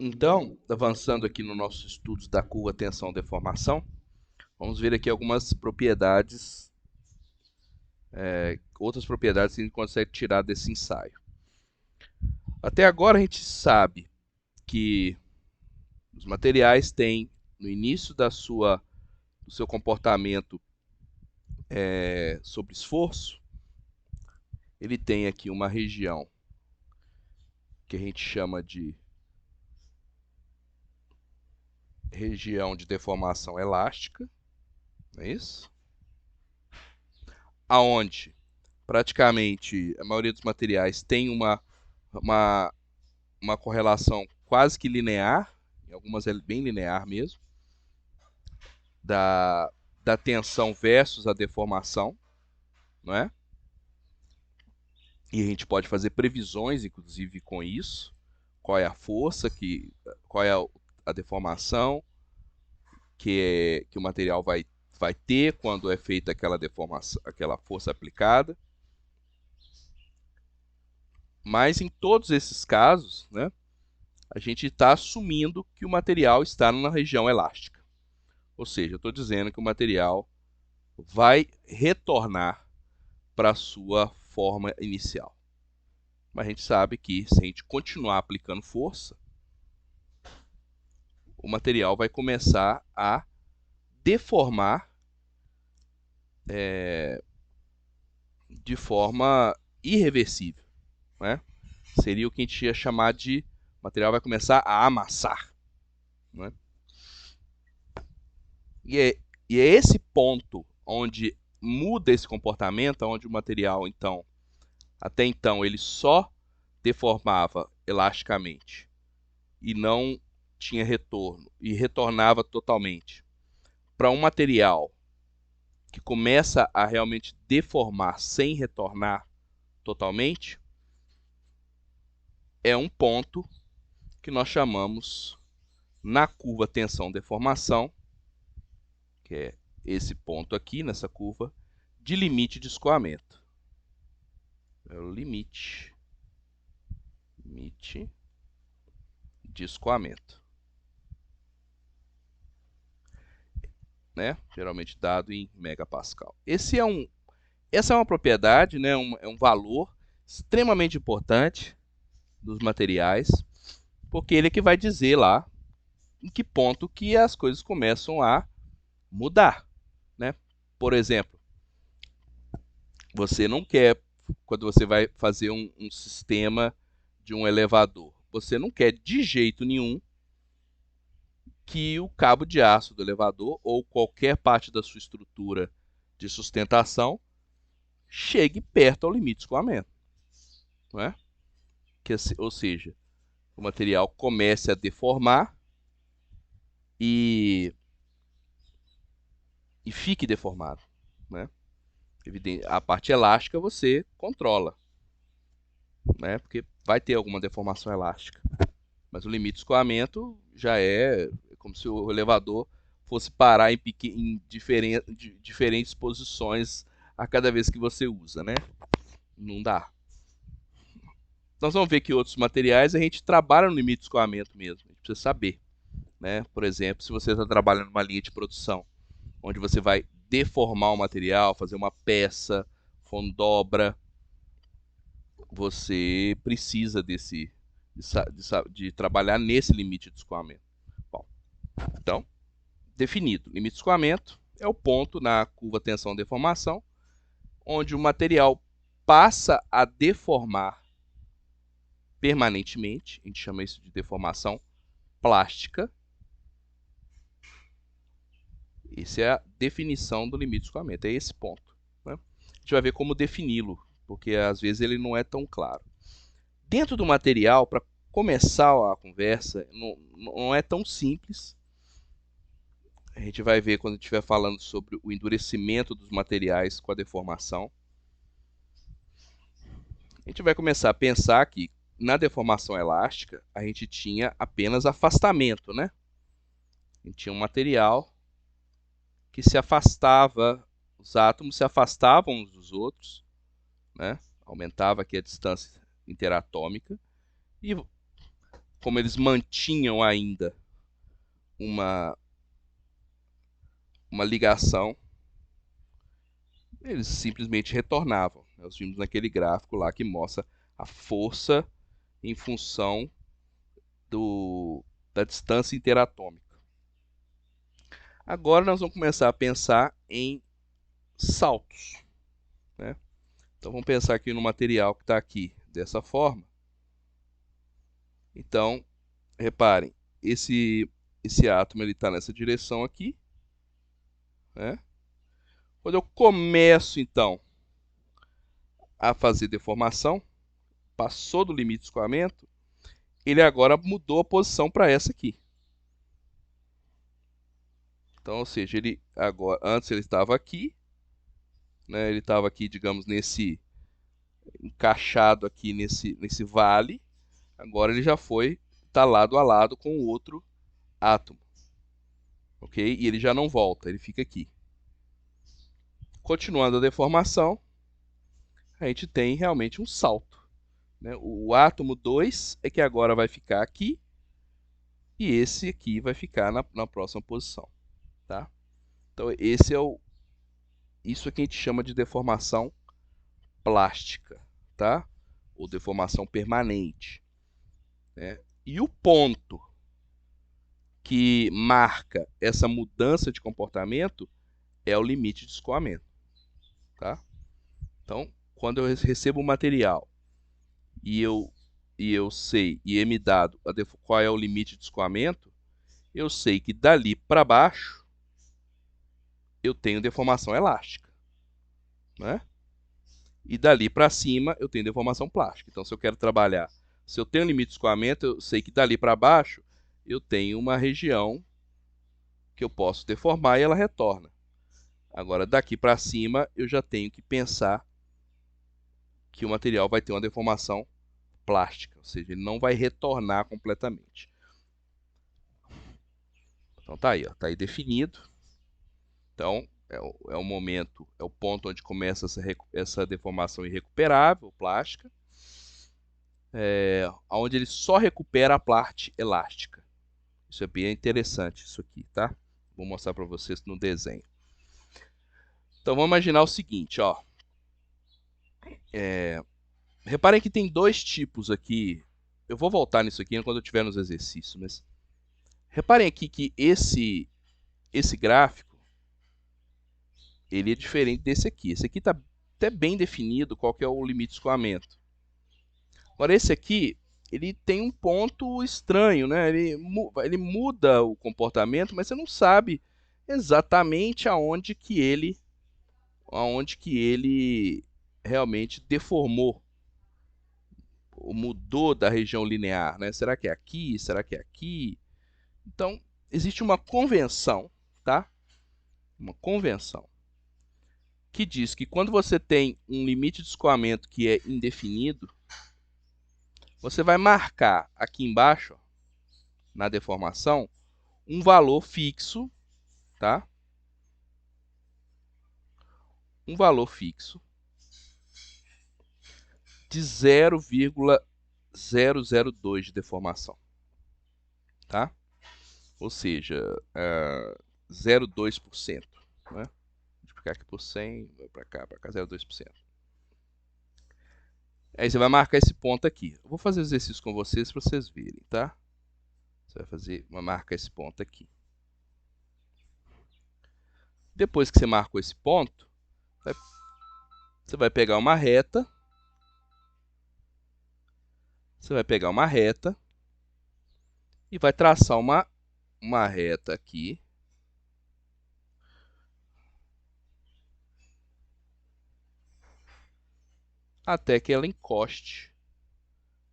Então, avançando aqui no nosso estudo da curva tensão-deformação, vamos ver aqui algumas propriedades, outras propriedades que a gente consegue tirar desse ensaio. Até agora a gente sabe que os materiais têm, no início do seu comportamento sobre esforço, ele tem aqui uma região que a gente chama de região de deformação elástica, não é isso? Aonde praticamente a maioria dos materiais tem uma, uma correlação quase que linear, em algumas é bem linear mesmo, da tensão versus a deformação, não é? E a gente pode fazer previsões, inclusive, com isso. Qual é a força, qual é a deformação que o material vai ter quando é feita aquela deformação, aquela força aplicada. Mas em todos esses casos, né, a gente está assumindo que o material está na região elástica. Ou seja, eu estou dizendo que o material vai retornar para a sua forma inicial. Mas a gente sabe que se a gente continuar aplicando força, o material vai começar a deformar de forma irreversível, né? Seria o que a gente ia chamar de o material vai começar a amassar, né? E é esse ponto onde muda esse comportamento, onde o material, então, até então, ele só deformava elasticamente e não tinha retorno, e retornava totalmente, para um material que começa a realmente deformar sem retornar totalmente, é um ponto que nós chamamos na curva tensão-deformação, que é esse ponto aqui nessa curva, de limite de escoamento. É o limite de escoamento, né? Geralmente dado em megapascal. Essa é uma propriedade, né? É um valor extremamente importante dos materiais, porque ele é que vai dizer lá em que ponto que as coisas começam a mudar, né? Por exemplo, você não quer, quando você vai fazer um sistema de um elevador, você não quer de jeito nenhum que o cabo de aço do elevador ou qualquer parte da sua estrutura de sustentação chegue perto ao limite de escoamento, não é? Ou seja, o material comece a deformar e fique deformado, né? A parte elástica você controla, né? Porque vai ter alguma deformação elástica. Mas o limite de escoamento já é como se o elevador fosse parar em diferentes posições a cada vez que você usa, né? Não dá. Nós vamos ver que outros materiais a gente trabalha no limite de escoamento mesmo. A gente precisa saber, né? Por exemplo, se você está trabalhando numa linha de produção, onde você vai deformar o material, fazer uma peça com dobra, você precisa de trabalhar nesse limite de escoamento. Bom, então, definido. Limite de escoamento é o ponto na curva tensão-deformação onde o material passa a deformar permanentemente. A gente chama isso de deformação plástica. Essa é a definição do limite de escoamento, é esse ponto, né? A gente vai ver como defini-lo, porque às vezes ele não é tão claro. Dentro do material, para começar a conversa, não é tão simples. A gente vai ver quando estiver falando sobre o endurecimento dos materiais com a deformação. A gente vai começar a pensar que na deformação elástica a gente tinha apenas afastamento, né? A gente tinha um material que se afastava, os átomos se afastavam uns dos outros, né? Aumentava aqui a distância interatômica e como eles mantinham ainda uma, uma ligação, eles simplesmente retornavam. Nós vimos naquele gráfico lá que mostra a força em função da distância interatômica. Agora nós vamos começar a pensar em saltos, né? Então vamos pensar aqui no material que está aqui dessa forma. Então, reparem, esse átomo está nessa direção aqui, né? Quando eu começo, então, a fazer deformação, passou do limite de escoamento, ele agora mudou a posição para essa aqui. Então, ou seja, ele agora, antes ele estava aqui, né? Ele estava aqui, digamos, encaixado aqui nesse vale. Agora ele já está lado a lado com o outro átomo, ok? E ele já não volta, ele fica aqui. Continuando a deformação, a gente tem realmente um salto, né? O átomo 2 é que agora vai ficar aqui e esse aqui vai ficar na próxima posição, tá? Então isso é que a gente chama de deformação plástica, tá? Ou deformação permanente, né? E o ponto que marca essa mudança de comportamento é o limite de escoamento, tá? Então, quando eu recebo o material e eu sei, e é me dado qual é o limite de escoamento, eu sei que dali para baixo eu tenho deformação elástica, né? E dali para cima eu tenho deformação plástica. Então, se eu quero trabalhar, se eu tenho limite de escoamento, eu sei que dali para baixo eu tenho uma região que eu posso deformar e ela retorna. Agora, daqui para cima, eu já tenho que pensar que o material vai ter uma deformação plástica, ou seja, ele não vai retornar completamente. Então tá aí, ó, tá aí definido. Então é o momento, é o ponto onde começa essa deformação irrecuperável, plástica, onde ele só recupera a parte elástica. Isso é bem interessante, isso aqui, tá? Vou mostrar para vocês no desenho. Então vamos imaginar o seguinte, ó. Reparem que tem dois tipos aqui. Eu vou voltar nisso aqui quando eu estiver nos exercícios, mas reparem aqui que esse gráfico ele é diferente desse aqui. Esse aqui está até bem definido qual que é o limite de escoamento. Agora esse aqui, ele tem um ponto estranho, né? Ele muda o comportamento, mas você não sabe exatamente aonde que ele realmente deformou, ou mudou da região linear, né? Será que é aqui? Será que é aqui? Então, existe uma convenção, tá? Uma convenção que diz que quando você tem um limite de escoamento que é indefinido, você vai marcar aqui embaixo, ó, na deformação, um valor fixo, tá? Um valor fixo de 0,002 de deformação, tá? Ou seja, 0,2%, né? Vou ficar aqui por 100, vai para cá, 0,2%. Aí você vai marcar esse ponto aqui. Eu vou fazer o exercício com vocês para vocês verem, tá? Você vai marcar esse ponto aqui. Depois que você marcou esse ponto, você vai pegar uma reta. Você vai pegar uma reta e vai traçar uma reta aqui. Até que ela encoste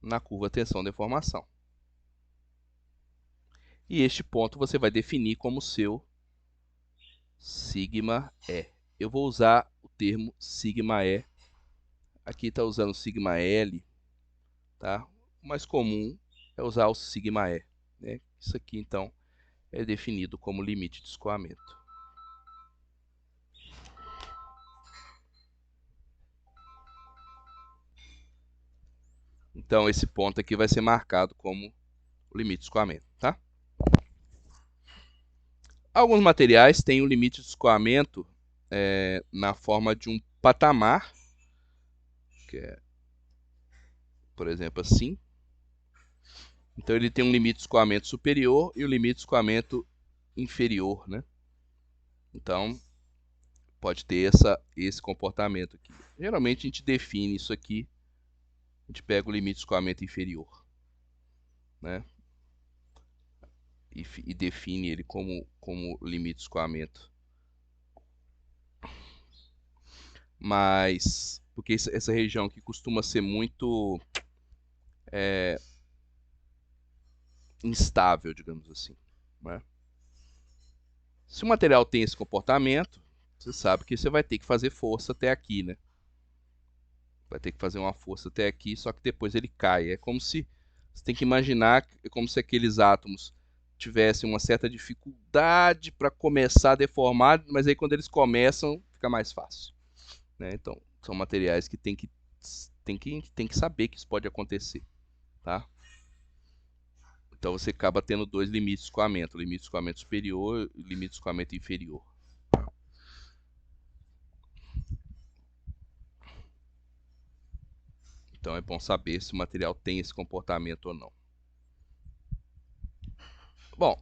na curva tensão-deformação. E este ponto você vai definir como seu sigma E. Eu vou usar o termo sigma E. Aqui está usando sigma L, tá? O mais comum é usar o sigma E, né? Isso aqui, então, é definido como limite de escoamento. Então, esse ponto aqui vai ser marcado como o limite de escoamento, tá? Alguns materiais têm o limite de escoamento na forma de um patamar, que é, por exemplo, assim. Então ele tem um limite de escoamento superior e o limite de escoamento inferior, né? Então pode ter esse comportamento aqui. Geralmente a gente define isso aqui, a gente pega o limite de escoamento inferior, né? E define ele como limite de escoamento. Mas, porque essa região aqui costuma ser muito instável, digamos assim, né? Se o material tem esse comportamento, você sabe que você vai ter que fazer força até aqui, né? Vai ter que fazer uma força até aqui, só que depois ele cai. É como se, você tem que imaginar, é como se aqueles átomos tivessem uma certa dificuldade para começar a deformar, mas aí quando eles começam, fica mais fácil, né? Então, são materiais que tem que saber que isso pode acontecer, tá? Então você acaba tendo dois limites de escoamento, o limite de escoamento superior e o limite de escoamento inferior. Então é bom saber se o material tem esse comportamento ou não. Bom,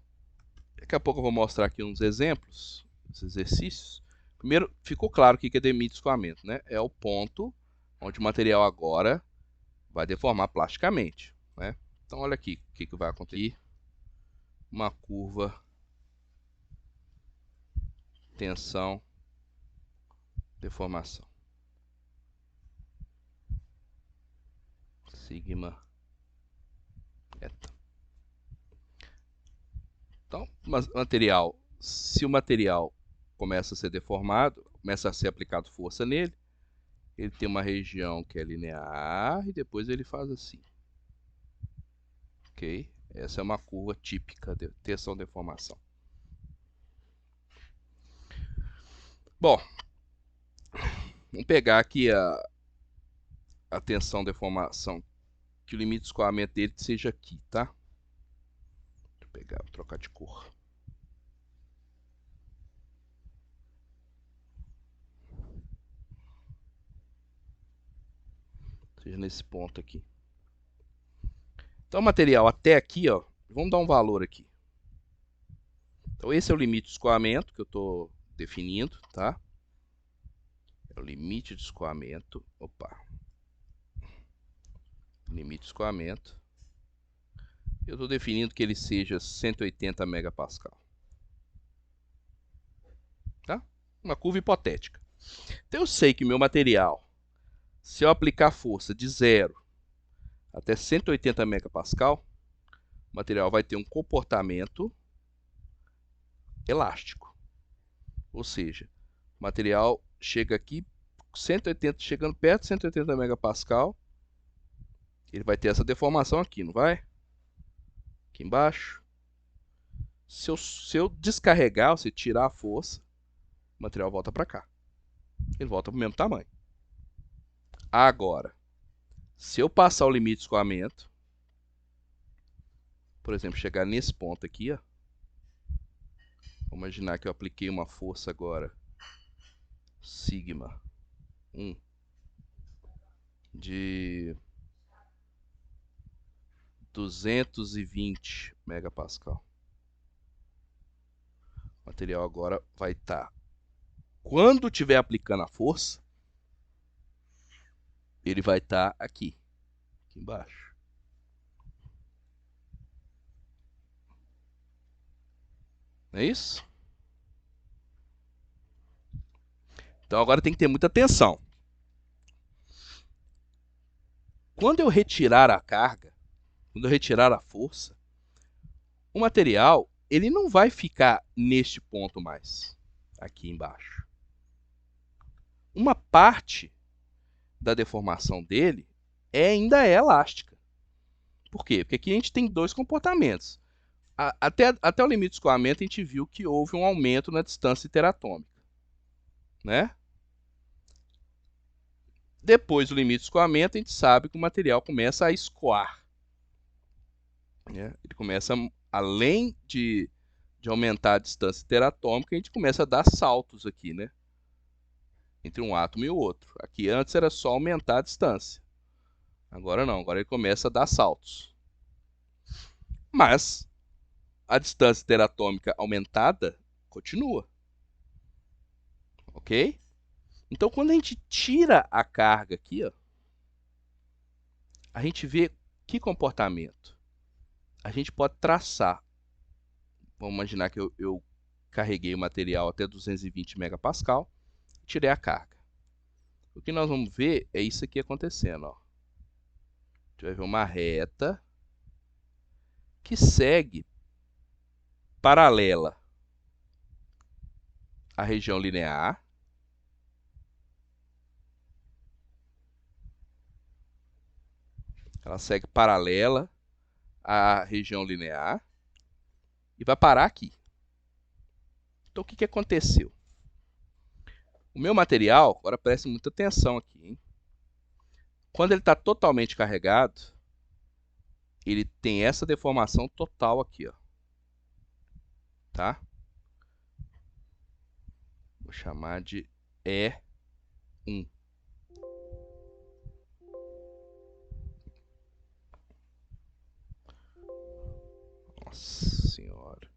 daqui a pouco eu vou mostrar aqui uns exemplos, os exercícios. Primeiro, ficou claro o que é limite de escoamento, né? É o ponto onde o material agora vai deformar plasticamente, né? Então olha aqui o que vai acontecer. Uma curva, tensão, deformação. Sigma, eta. Então, se o material começa a ser deformado, começa a ser aplicado força nele, ele tem uma região que é linear e depois ele faz assim. Ok? Essa é uma curva típica de tensão-deformação. Bom, vamos pegar aqui a tensão-deformação, que o limite de escoamento dele seja aqui, tá? Deixa eu pegar, vou trocar de cor. Seja nesse ponto aqui. Então, o material até aqui, ó, vamos dar um valor aqui. Então, esse é o limite de escoamento que eu estou definindo, tá? É o limite de escoamento. Opa. Limite de escoamento. Eu estou definindo que ele seja 180 megapascal. Tá? Uma curva hipotética. Então, eu sei que meu material, se eu aplicar força de 0 até 180 megapascal, o material vai ter um comportamento elástico. Ou seja, o material chega aqui, 180, chegando perto de 180 megapascal, ele vai ter essa deformação aqui, não vai? Aqui embaixo. Se eu descarregar, se tirar a força, o material volta para cá. Ele volta para o mesmo tamanho. Agora, se eu passar o limite de escoamento, por exemplo, chegar nesse ponto aqui, ó, vamos imaginar que eu apliquei uma força agora, sigma 1, de 220 megapascal. O material agora vai estar, quando estiver aplicando a força, ele vai estar aqui embaixo. Não é isso? Então agora tem que ter muita atenção. Quando eu retirar a carga, quando eu retirar a força, o material ele não vai ficar neste ponto mais, aqui embaixo. Uma parte da deformação dele ainda é elástica. Por quê? Porque aqui a gente tem dois comportamentos. Até o limite de escoamento a gente viu que houve um aumento na distância interatômica, né? Depois do limite de escoamento, a gente sabe que o material começa a escoar. né? Ele começa, além de aumentar a distância interatômica, a gente começa a dar saltos aqui, né? Entre um átomo e o outro. Aqui antes era só aumentar a distância. Agora não, agora ele começa a dar saltos. Mas a distância interatômica aumentada continua. Ok? Então, quando a gente tira a carga aqui, ó, a gente vê que comportamento. A gente pode traçar. Vamos imaginar que eu carreguei o material até 220 megapascal e tirei a carga. O que nós vamos ver é isso aqui acontecendo. Ó. A gente vai ver uma reta que segue paralela à região linear. Ela segue paralela à região linear e vai parar aqui. Então, o que aconteceu? O meu material, agora preste muita atenção aqui, hein? Quando ele está totalmente carregado, ele tem essa deformação total aqui, ó. Tá? Vou chamar de E1. Nossa senhora.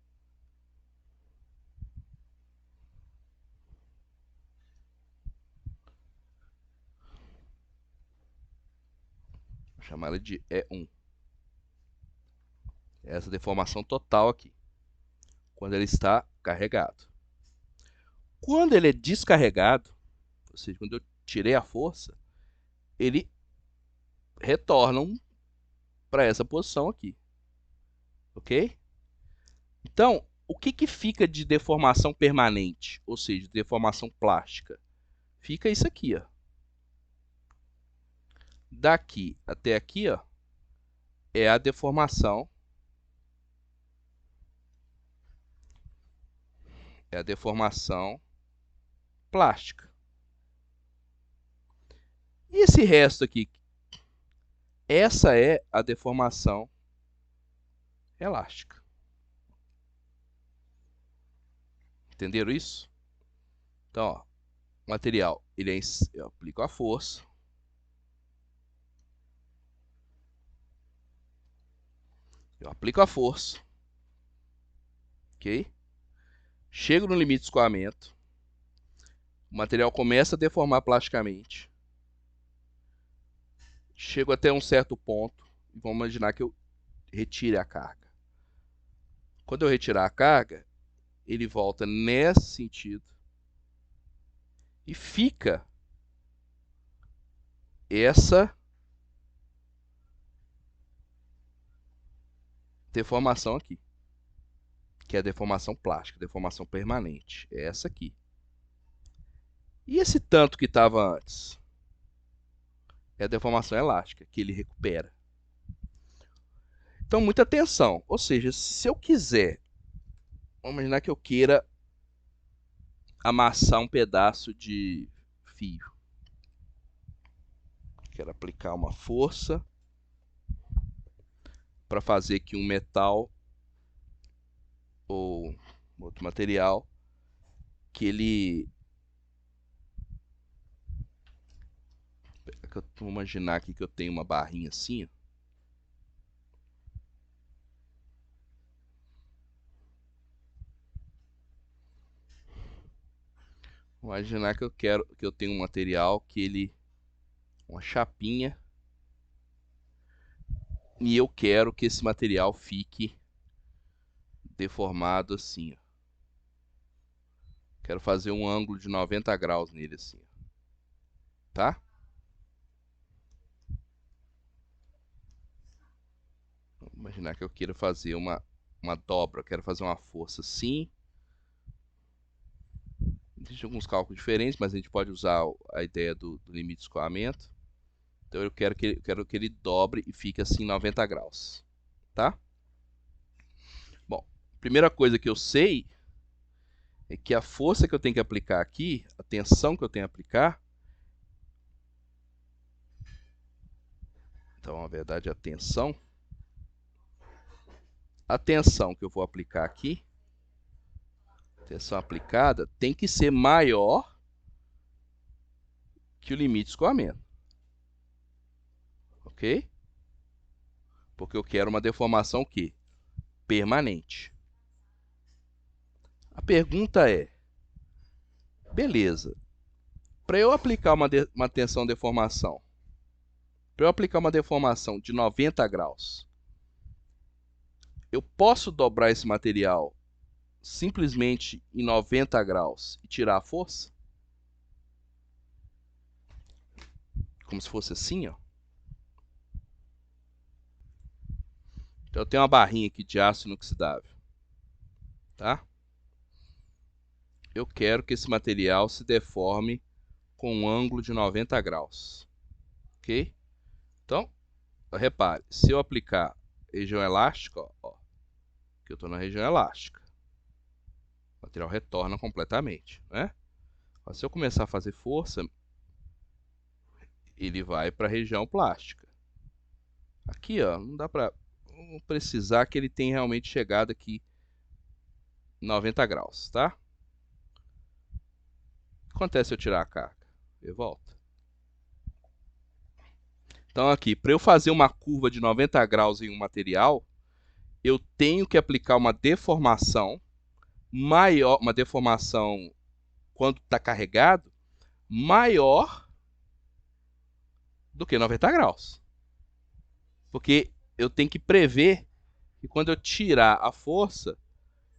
Vou chamar ela de E1. Essa deformação total aqui. Quando ele está carregado. Quando ele é descarregado, ou seja, quando eu tirei a força, ele retorna para essa posição aqui. Ok? Então, o que fica de deformação permanente? Ou seja, deformação plástica? Fica isso aqui, ó. Daqui até aqui, ó, é a deformação. É a deformação plástica. E esse resto aqui? Essa é a deformação elástica. Entenderam isso? Então, ó, o material, eu aplico a força. Eu aplico a força. Ok? Chego no limite de escoamento. O material começa a deformar plasticamente. Chego até um certo ponto. E vamos imaginar que eu retire a carga. Quando eu retirar a carga, ele volta nesse sentido. E fica essa deformação aqui. Que é a deformação plástica, deformação permanente. É essa aqui. E esse tanto que estava antes? É a deformação elástica, que ele recupera. Então, muita atenção. Ou seja, se eu quiser, vamos imaginar que eu queira amassar um pedaço de fio. Quero aplicar uma força para fazer que um metal ou outro material que ele... Vamos imaginar aqui que eu tenho uma barrinha assim, ó. Vou imaginar que eu tenho um material que ele... uma chapinha. E eu quero que esse material fique deformado assim, ó. Quero fazer um ângulo de 90 graus nele assim, ó. Tá? Vamos imaginar que eu queira fazer uma dobra. Eu quero fazer uma força assim. Existem alguns cálculos diferentes, mas a gente pode usar a ideia do limite de escoamento. Então eu quero que ele dobre e fique assim 90 graus. Tá? Bom, primeira coisa que eu sei é que a força que eu tenho que aplicar aqui, a tensão que eu tenho que aplicar, então, na verdade, a tensão a tensão que eu vou aplicar aqui, tensão aplicada, tem que ser maior que o limite de escoamento. Ok? Porque eu quero uma deformação que permanente. A pergunta é, beleza, para eu aplicar uma tensão deformação, para eu aplicar uma deformação de 90 graus, eu posso dobrar esse material simplesmente em 90 graus e tirar a força? Como se fosse assim, ó. Então eu tenho uma barrinha aqui de aço inoxidável, tá? Eu quero que esse material se deforme com um ângulo de 90 graus, ok? Então, repare, se eu aplicar região elástica, ó, que eu estou na região elástica, o material retorna completamente, né? Se eu começar a fazer força, ele vai para a região plástica. Aqui, ó, não dá para precisar que ele tenha realmente chegado aqui 90 graus, tá? O que acontece se eu tirar a carga? Eu volto. Então aqui, para eu fazer uma curva de 90 graus em um material, eu tenho que aplicar uma deformação maior, uma deformação quando está carregado, maior do que 90 graus. Porque eu tenho que prever que quando eu tirar a força,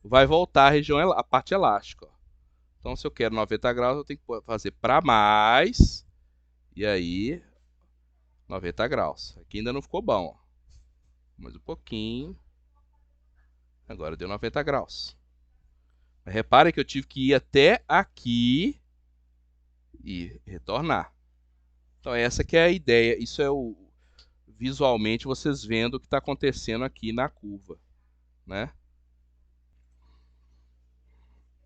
vai voltar a região, a parte elástica. Então, se eu quero 90 graus, eu tenho que fazer para mais, e aí 90 graus. Aqui ainda não ficou bom, ó. Mais um pouquinho. Agora deu 90 graus. Mas repare que eu tive que ir até aqui e retornar. Então essa que é a ideia. Isso é o visualmente vocês vendo o que está acontecendo aqui na curva, né?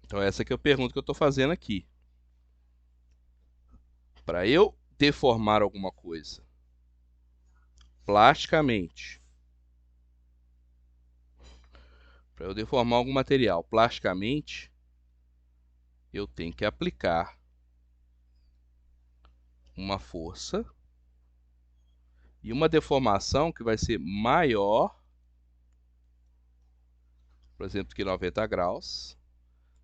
Então essa que é a pergunta que eu estou fazendo aqui. Para eu deformar alguma coisa plasticamente, para eu deformar algum material plasticamente, eu tenho que aplicar uma força e uma deformação que vai ser maior, por exemplo, que 90 graus,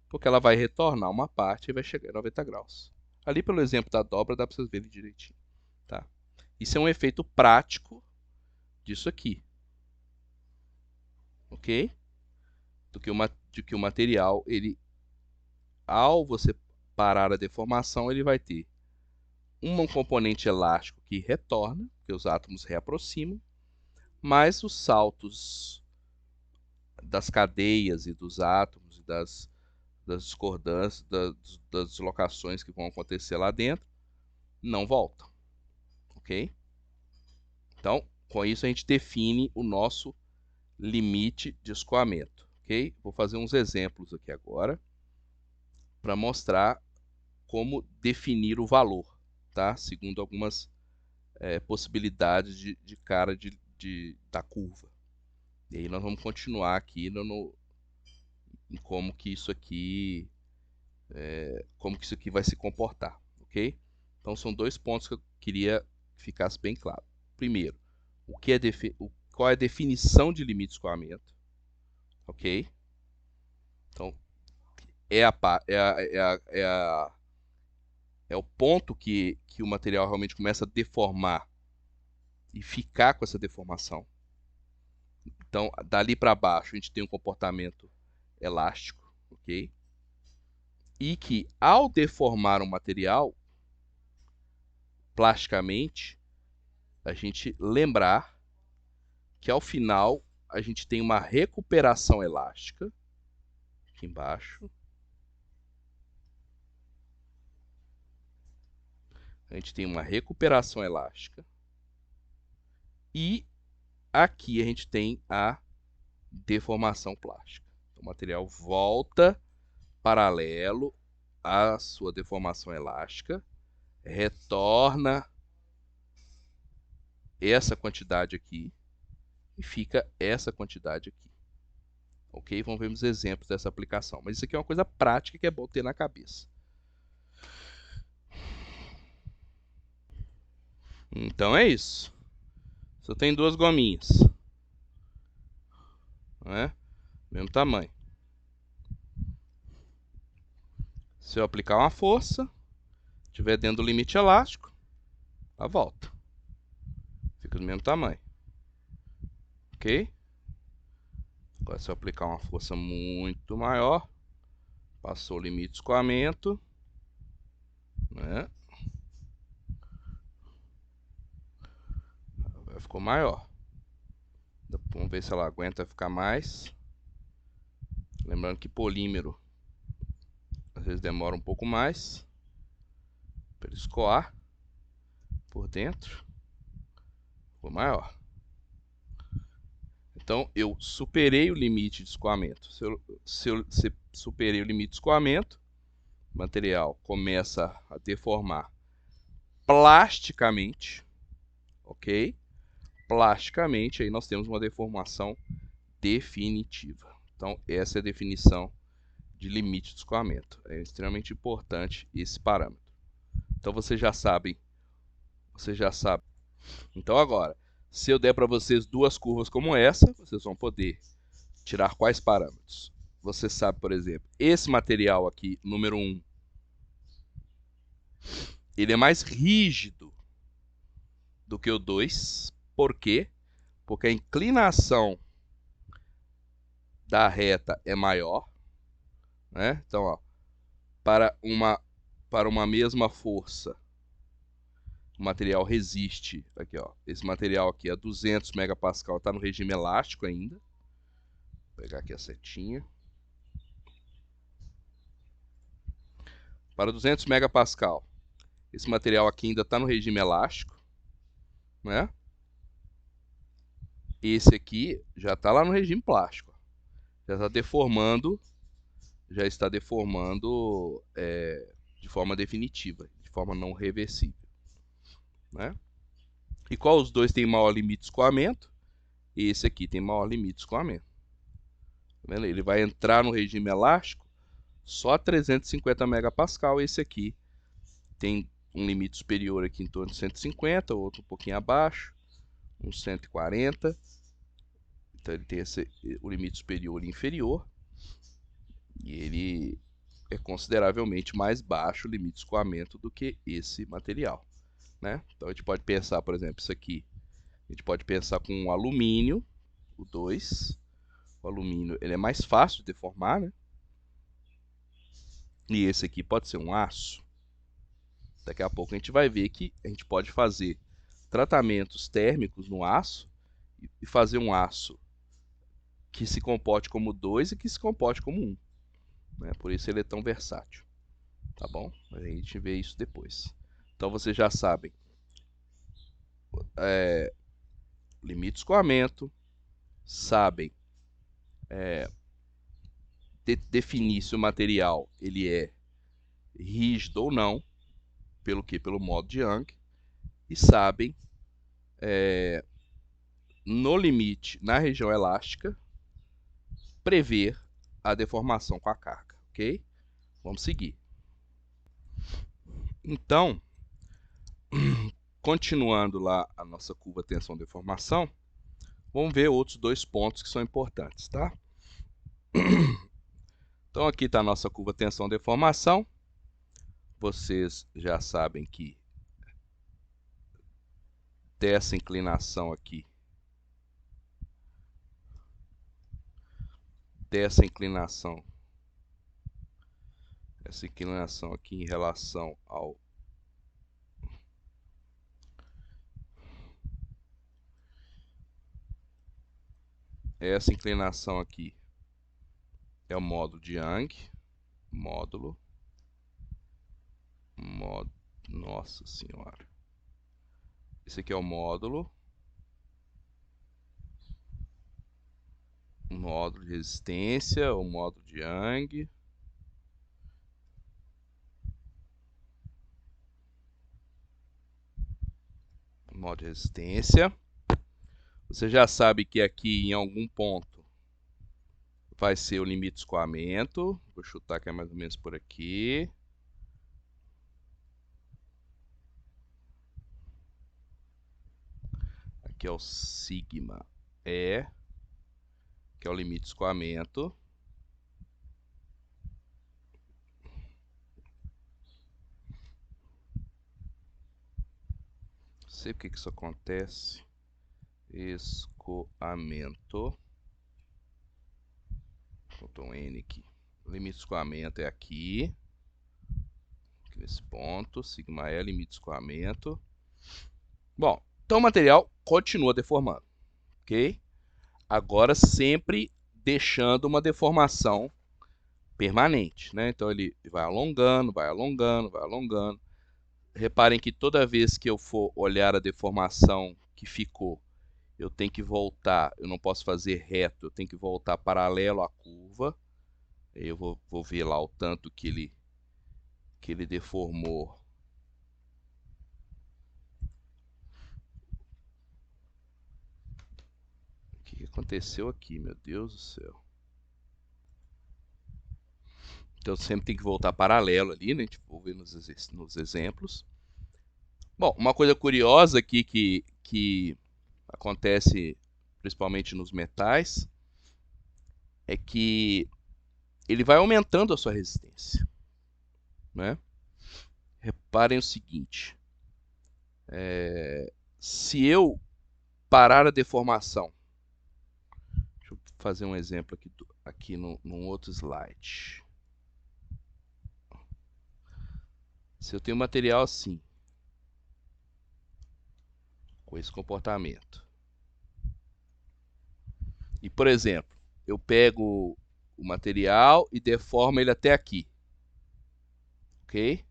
porque ela vai retornar uma parte e vai chegar a 90 graus. Ali pelo exemplo da dobra dá para vocês verem direitinho, tá? Isso é um efeito prático disso aqui, ok? Do que o material, ele, ao você parar a deformação, ele vai ter um componente elástico que retorna, que os átomos reaproximam, mas os saltos das cadeias e dos átomos e das discordâncias, das deslocações que vão acontecer lá dentro, não voltam, ok? Então, com isso a gente define o nosso limite de escoamento, ok? Vou fazer uns exemplos aqui agora para mostrar como definir o valor, tá? Segundo algumas possibilidades de cara da curva. E aí nós vamos continuar aqui em como que isso aqui vai se comportar, ok? Então são dois pontos que eu queria que ficasse bem claro. Primeiro, qual é a definição de limite de escoamento, ok? Então é o ponto que o material realmente começa a deformar e ficar com essa deformação. Então, dali para baixo, a gente tem um comportamento elástico, ok? E que, ao deformar um material, plasticamente, a gente lembrar que, ao final, a gente tem uma recuperação elástica, aqui embaixo. A gente tem uma recuperação elástica. E aqui a gente tem a deformação plástica. Então, o material volta paralelo à sua deformação elástica, retorna essa quantidade aqui e fica essa quantidade aqui. Ok? Vamos ver os exemplos dessa aplicação. Mas isso aqui é uma coisa prática que é bom ter na cabeça. Então é isso. Só tem duas gominhas, né? Mesmo tamanho. Se eu aplicar uma força, estiver dentro do limite elástico, ela volta. Fica do mesmo tamanho. Ok? Agora, se eu aplicar uma força muito maior, passou o limite de escoamento, né? Agora ficou maior. Vamos ver se ela aguenta ficar mais. Lembrando que polímero às vezes demora um pouco mais para ele escoar por dentro. Ficou maior. Então eu superei o limite de escoamento. Se eu superei o limite de escoamento, o material começa a deformar plasticamente, ok? Plasticamente, aí nós temos uma deformação definitiva. Então essa é a definição de limite de escoamento. É extremamente importante esse parâmetro. Então você já sabe. Então agora, se eu der para vocês duas curvas como essa, vocês vão poder tirar quais parâmetros? Você sabe, por exemplo, esse material aqui, número 1, ele é mais rígido do que o 2. Por quê? Porque a inclinação da reta é maior, né? Então, ó, para uma mesma força, o material resiste, aqui, ó, esse material aqui a 200 megapascal, está no regime elástico ainda. Vou pegar aqui a setinha. Para 200 megapascal, esse material aqui ainda está no regime elástico, né? Esse aqui já está lá no regime plástico, já está deformando de forma definitiva, de forma não reversível, né? E qual os dois tem maior limite de escoamento? Esse aqui tem maior limite de escoamento. Tá vendo? Ele vai entrar no regime elástico só a 350 megapascal. Esse aqui tem um limite superior aqui em torno de 150, outro um pouquinho abaixo, uns 140. Então ele tem o limite superior e inferior. E ele é consideravelmente mais baixo o limite de escoamento do que esse material, né? Então a gente pode pensar, por exemplo, isso aqui. A gente pode pensar com um alumínio, o 2. O alumínio ele é mais fácil de deformar, né? E esse aqui pode ser um aço. Daqui a pouco a gente vai ver que a gente pode fazer tratamentos térmicos no aço e fazer um aço que se comporte como 2 e que se comporte como 1. Né? Por isso ele é tão versátil. Tá bom? A gente vê isso depois. Então vocês já sabem. Limite de escoamento. Sabem definir se o material ele é rígido ou não. Pelo que? Pelo modo de Young. E sabem no limite, na região elástica, prever a deformação com a carga, ok? Vamos seguir. Então, continuando lá a nossa curva tensão-deformação, vamos ver outros dois pontos que são importantes, tá? Então aqui está a nossa curva tensão-deformação. Vocês já sabem que dessa inclinação aqui, essa inclinação aqui em relação ao essa inclinação aqui é o módulo de Young, nossa senhora. Esse aqui é o módulo de resistência, o módulo de Young. Módulo de resistência. Você já sabe que aqui em algum ponto vai ser o limite de escoamento. Vou chutar que é mais ou menos por aqui. Aqui é o sigma E, que é o limite de escoamento. Não sei por que isso acontece. Escoamento. Vou botar um N aqui. O limite de escoamento é aqui nesse ponto. Sigma E, limite de escoamento. Bom, então o material continua deformando, ok? Agora sempre deixando uma deformação permanente, né? Então ele vai alongando, vai alongando, vai alongando. Reparem que toda vez que eu for olhar a deformação que ficou, eu tenho que voltar, eu não posso fazer reto, eu tenho que voltar paralelo à curva. Eu vou ver lá o tanto que ele deformou. O que aconteceu aqui, meu Deus do céu? Então sempre tem que voltar paralelo ali, né? A gente vai ver nos exemplos. Bom, uma coisa curiosa aqui que acontece principalmente nos metais é que ele vai aumentando a sua resistência, né? Reparem o seguinte, se eu parar a deformação, deixa eu fazer um exemplo aqui num outro slide. Se eu tenho um material assim, com esse comportamento, e por exemplo, eu pego o material e deformo ele até aqui, ok?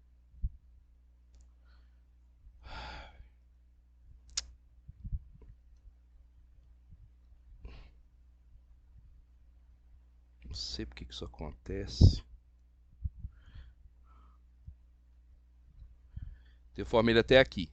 Não sei porque que isso acontece. Deformo ele até aqui.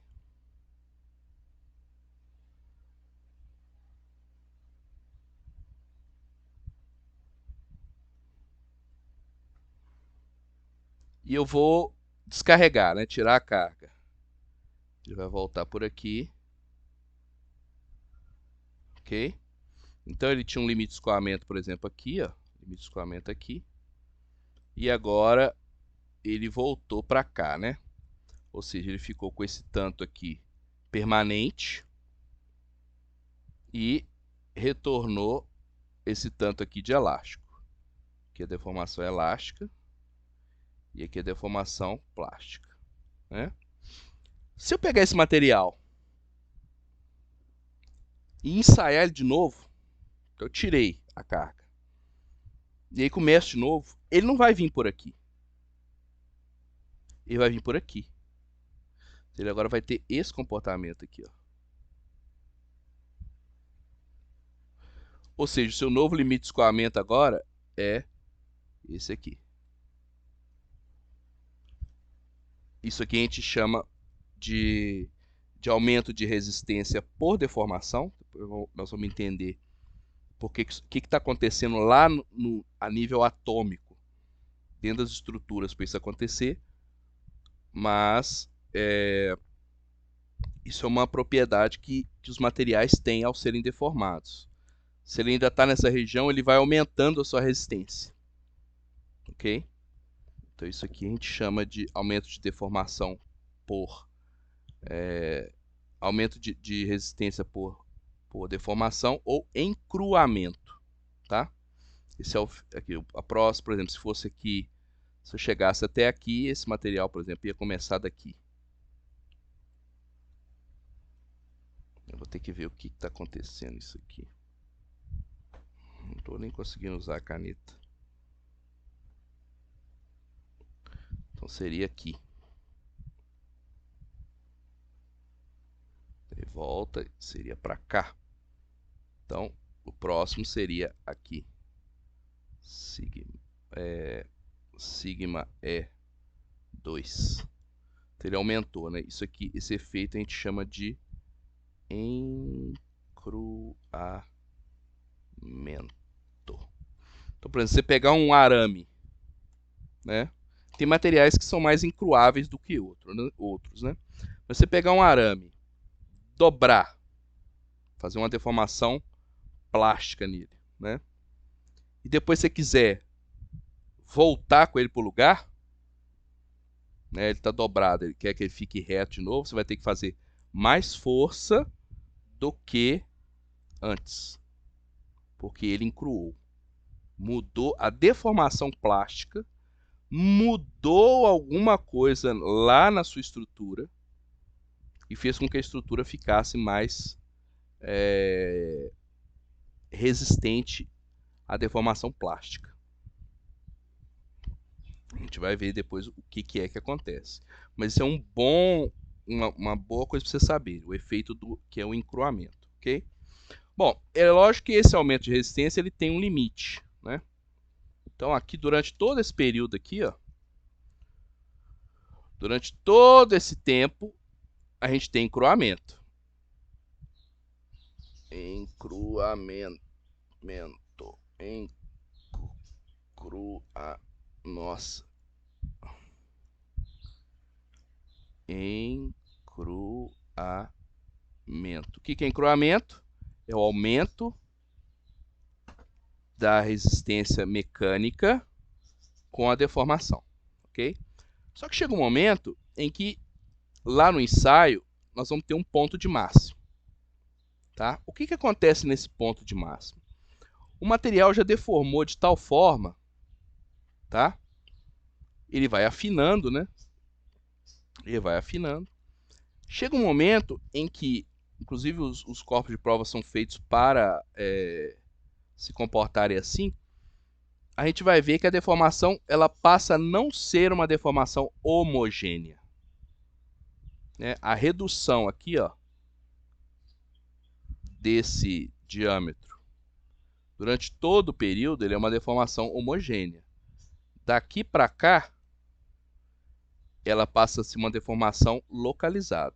E eu vou descarregar, né? Tirar a carga. Ele vai voltar por aqui. Ok? Então ele tinha um limite de escoamento, por exemplo, aqui, ó. Limite de escoamento aqui. E agora ele voltou para cá, né? Ou seja, ele ficou com esse tanto aqui permanente e retornou esse tanto aqui de elástico. Aqui é a deformação elástica e aqui é a deformação plástica, né? Se eu pegar esse material e ensaiar ele de novo, então eu tirei a carga, e aí começo de novo, ele não vai vir por aqui. Ele vai vir por aqui. Ele agora vai ter esse comportamento aqui, ó. Ou seja, o seu novo limite de escoamento agora é esse aqui. Isso aqui a gente chama de aumento de resistência por deformação. Depois nós vamos entender o que está acontecendo lá a nível atômico, dentro das estruturas para isso acontecer. Mas isso é uma propriedade que os materiais têm ao serem deformados. Se ele ainda está nessa região, ele vai aumentando a sua resistência. Ok? Então isso aqui a gente chama de aumento de deformação por aumento de resistência por deformação ou encruamento, tá? Esse é aqui, a próxima, por exemplo, se fosse aqui, se eu chegasse até aqui, esse material, por exemplo, ia começar daqui. Eu vou ter que ver o que está acontecendo isso aqui. Não estou nem conseguindo usar a caneta. Então seria aqui. Ele volta, seria para cá. Então, o próximo seria aqui. Sigma E2. Então, ele aumentou, né? Isso aqui, esse efeito a gente chama de encruamento. Então, por exemplo, você pegar um arame, né? Tem materiais que são mais incruáveis do que outros, né? Mas você pegar um arame, dobrar, fazer uma deformação plástica nele, né? E depois você quiser voltar com ele para o lugar, né? Ele está dobrado, ele quer que ele fique reto de novo, você vai ter que fazer mais força do que antes, porque ele encruou. Mudou a deformação plástica, mudou alguma coisa lá na sua estrutura e fez com que a estrutura ficasse mais resistente à deformação plástica. A gente vai ver depois o que é que acontece. Mas isso é uma boa coisa para você saber, o efeito que é o encruamento, ok? Bom, é lógico que esse aumento de resistência ele tem um limite, né? Então aqui durante todo esse período aqui, ó, durante todo esse tempo, a gente tem encruamento. Nossa. Encruamento. O que é encruamento? É o aumento da resistência mecânica com a deformação, ok? Só que chega um momento em que lá no ensaio nós vamos ter um ponto de máximo, tá? O que acontece nesse ponto de máximo? O material já deformou de tal forma, tá? Ele vai afinando, né? Ele vai afinando. Chega um momento em que, inclusive os corpos de prova são feitos para se comportarem assim, a gente vai ver que a deformação ela passa a não ser uma deformação homogênea, né? A redução aqui, ó, desse diâmetro durante todo o período ele é uma deformação homogênea. Daqui para cá, ela passa a ser uma deformação localizada.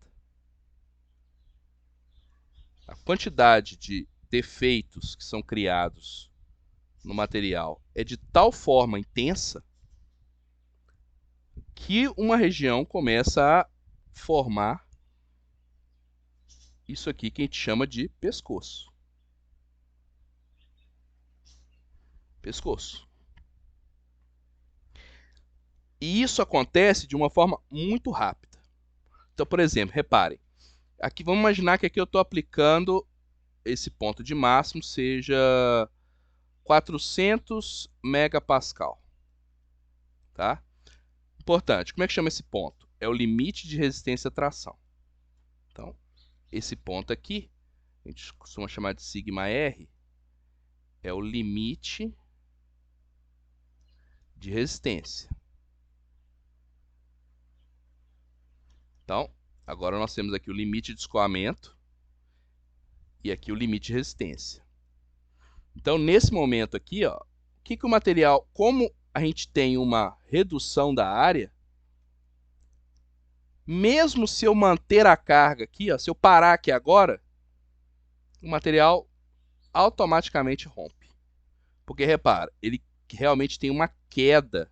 A quantidade de defeitos que são criados no material é de tal forma intensa que uma região começa a formar isso aqui que a gente chama de pescoço. Pescoço. E isso acontece de uma forma muito rápida. Então, por exemplo, reparem. Aqui vamos imaginar que aqui eu estou aplicando esse ponto de máximo seja 400 megapascal, tá? Importante, como é que chama esse ponto? É o limite de resistência à tração. Então, esse ponto aqui, a gente costuma chamar de sigma R, é o limite de resistência. Então, agora nós temos aqui o limite de escoamento e aqui o limite de resistência. Então, nesse momento aqui, ó, o que o material, como a gente tem uma redução da área, mesmo se eu manter a carga aqui, ó, se eu parar aqui agora, o material automaticamente rompe. Porque, repara, ele realmente tem uma queda.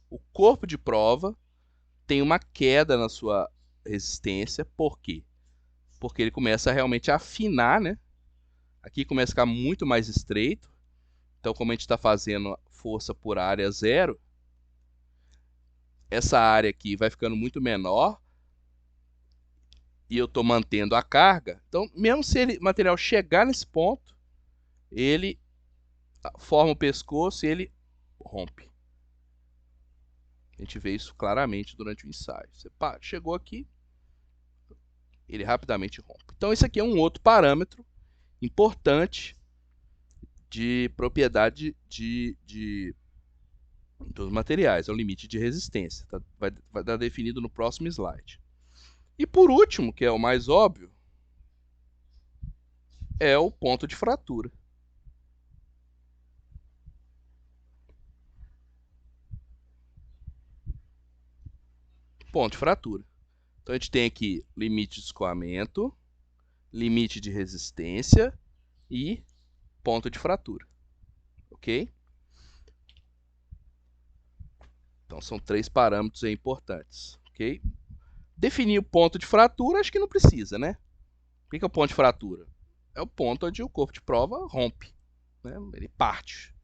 O corpo de prova tem uma queda na sua resistência. Por quê? Porque ele começa realmente a afinar, né? Aqui começa a ficar muito mais estreito. Então, como a gente está fazendo força por área zero, essa área aqui vai ficando muito menor e eu estou mantendo a carga. Então, mesmo se o material chegar nesse ponto, ele forma o pescoço e ele rompe. A gente vê isso claramente durante o ensaio. Você chegou aqui, ele rapidamente rompe. Então, isso aqui é um outro parâmetro importante de propriedade dos materiais, é o limite de resistência. Tá? Vai estar definido no próximo slide. E por último, que é o mais óbvio, é o ponto de fratura. Ponto de fratura. Então a gente tem aqui limite de escoamento, limite de resistência e ponto de fratura. Ok? Então são 3 parâmetros aí importantes, ok? Definir o ponto de fratura, acho que não precisa, né? O que é o ponto de fratura? É o ponto onde o corpo de prova rompe, né? Ele parte.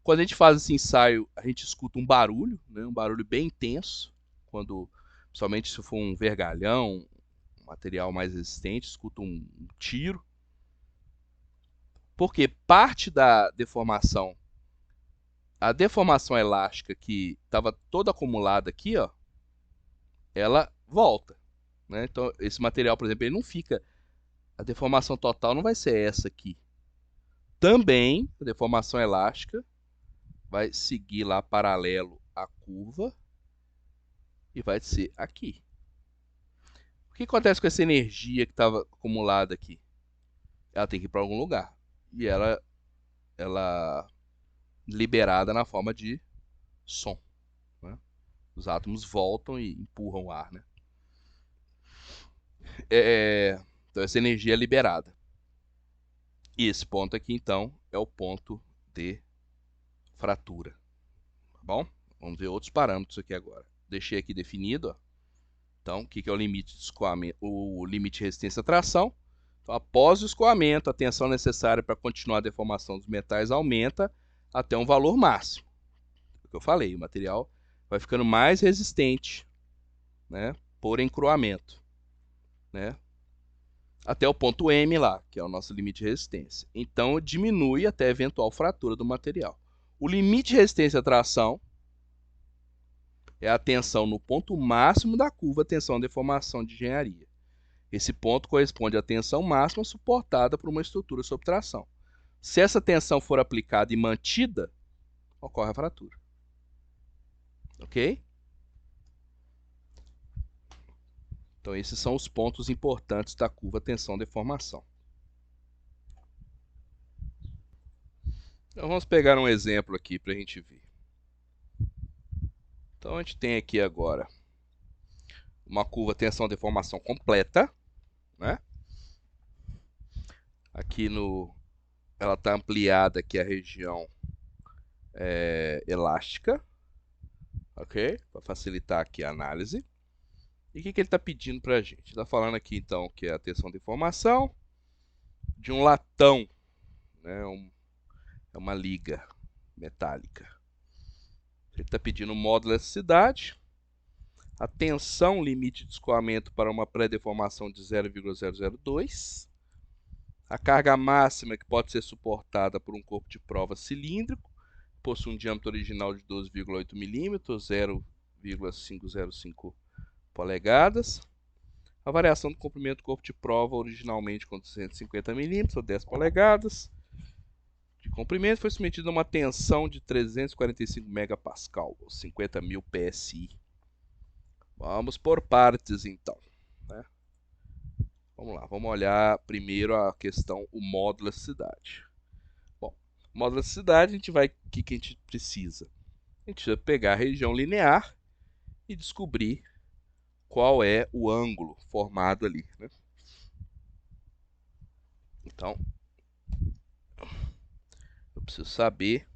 Quando a gente faz esse ensaio, a gente escuta um barulho, né? Um barulho bem intenso, quando, principalmente se for um vergalhão, um material mais resistente, escuta um tiro. Porque parte da deformação, a deformação elástica que estava toda acumulada aqui, ó, ela volta, né? Então, esse material, por exemplo, ele não fica. A deformação total não vai ser essa aqui. Também, a deformação elástica vai seguir lá paralelo à curva e vai ser aqui. O que acontece com essa energia que estava acumulada aqui? Ela tem que ir para algum lugar. E ela liberada na forma de som, né? Os átomos voltam e empurram o ar, né? Então essa energia é liberada. E esse ponto aqui, então, é o ponto de fratura. Tá bom? Vamos ver outros parâmetros aqui agora. Deixei aqui definido, ó. Então, o que é o limite de escoamento? O limite de resistência à tração. Então, após o escoamento, a tensão necessária para continuar a deformação dos metais aumenta até um valor máximo. É o que eu falei, o material vai ficando mais resistente, né, por encruamento, né, até o ponto M lá, que é o nosso limite de resistência. Então, diminui até a eventual fratura do material. O limite de resistência à tração é a tensão no ponto máximo da curva tensão deformação de engenharia. Esse ponto corresponde à tensão máxima suportada por uma estrutura sob tração. Se essa tensão for aplicada e mantida, ocorre a fratura. Ok? Então, esses são os pontos importantes da curva tensão-deformação. Então, vamos pegar um exemplo aqui para a gente ver. Então, a gente tem aqui agora uma curva tensão-deformação completa, né? Aqui ela está ampliada aqui a região elástica, ok? Para facilitar aqui a análise. E o que ele está pedindo para a gente? Está falando aqui então que é a tensão-deformação de um latão, né? É uma liga metálica. Ele está pedindo o módulo elasticidade, a tensão limite de escoamento para uma pré-deformação de 0,002, a carga máxima que pode ser suportada por um corpo de prova cilíndrico, possui um diâmetro original de 12,8 mm, 0,505 polegadas. A variação do comprimento do corpo de prova, originalmente com 250 mm ou 10 polegadas de comprimento, foi submetido a uma tensão de 345 megapascal, ou 50.000 psi. Vamos por partes, então, né? Vamos lá, vamos olhar primeiro a questão, o módulo elasticidade. Bom, módulo elasticidade, o que a gente precisa? A gente precisa pegar a região linear e descobrir qual é o ângulo formado ali, né? Então, eu preciso saber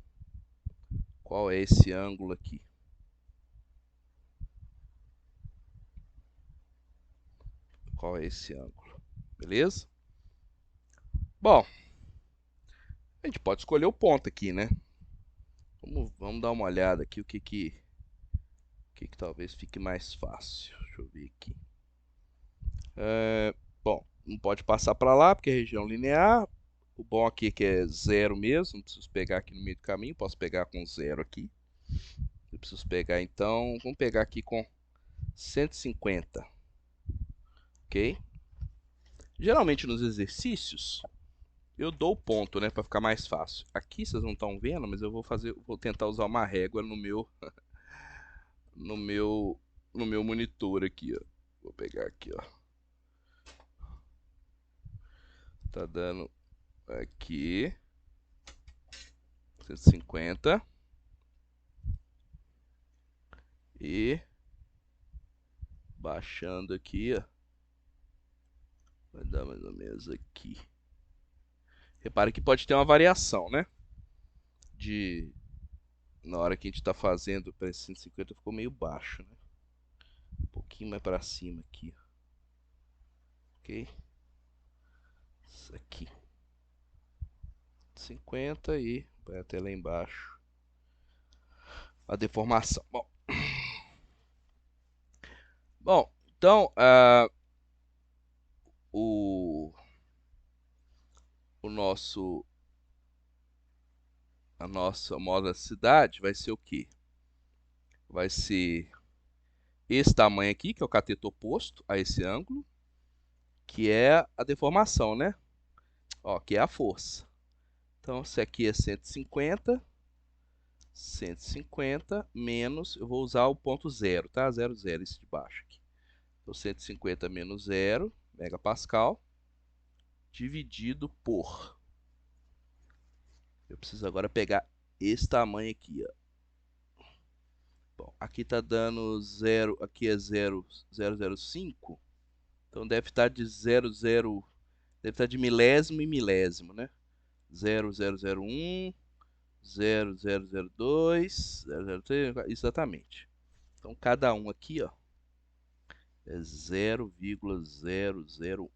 qual é esse ângulo aqui. Qual é esse ângulo? Beleza? Bom, a gente pode escolher o ponto aqui, né? Vamos dar uma olhada aqui o que talvez fique mais fácil. Deixa eu ver aqui. Bom, não pode passar para lá porque é região linear. O bom aqui é que é zero mesmo. Não preciso pegar aqui no meio do caminho. Posso pegar com zero aqui. Eu preciso pegar então. Vamos pegar aqui com 150. Ok? Geralmente nos exercícios eu dou o ponto, né, para ficar mais fácil. Aqui vocês não estão vendo, mas eu vou tentar usar uma régua no meu no meu monitor aqui, ó. Vou pegar aqui, ó. Tá dando aqui 150 e baixando aqui, ó. Vai dar mais ou menos aqui. Repara que pode ter uma variação, né? na hora que a gente está fazendo para 150 ficou meio baixo, né? Um pouquinho mais para cima aqui, ok? Isso aqui, 50 e vai até lá embaixo a deformação. Bom, então o, o nosso a nossa modularidade vai ser o quê? Vai ser esse tamanho aqui, que é o cateto oposto a esse ângulo, que é a deformação, né? Ó, que é a força. Então, se aqui é 150 menos, eu vou usar o ponto zero, tá? 0, 0, esse de baixo aqui. Então, 150 menos 0, megapascal, dividido por... Eu preciso agora pegar esse tamanho aqui, ó. Bom, aqui está dando 0, aqui é 0,005. Então deve estar de 0,0, deve estar de milésimo em milésimo, né? 0,001, 0,002, 0,003, exatamente. Então cada um aqui, ó, é 0,001.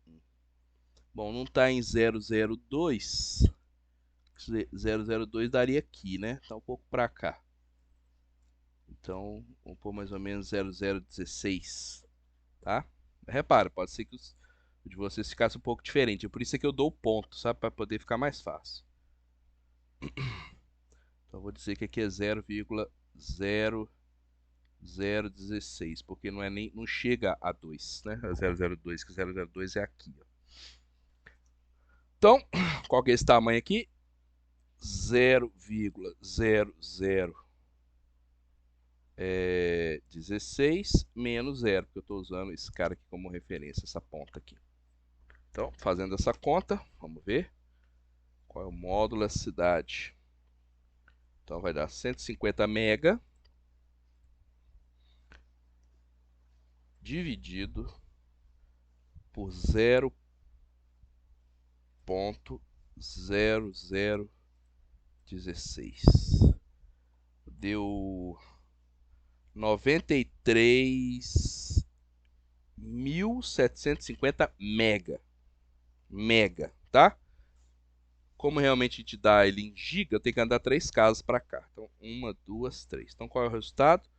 Bom, não está em 0,02. 0,02 daria aqui, né? Tá um pouco para cá. Então, vamos pôr mais ou menos 0,016, tá? Repara, pode ser que o de vocês ficasse um pouco diferente. É por isso que eu dou o ponto, sabe? Para poder ficar mais fácil. Então, eu vou dizer que aqui é 0,0016, porque não chega a 2, né? 002, que 002 é aqui, ó. Então, qual que é esse tamanho aqui? 0,0016 menos 0, porque eu estou usando esse cara aqui como referência, essa ponta aqui. Então, fazendo essa conta, vamos ver qual é o módulo da cidade. Então, vai dar 150 mega dividido por 0,0016. Deu 93.750 mega, tá? Como realmente a gente dá ele em giga, eu tenho que andar 3 casas para cá. Então, 1, 2, 3. Então, qual é o resultado?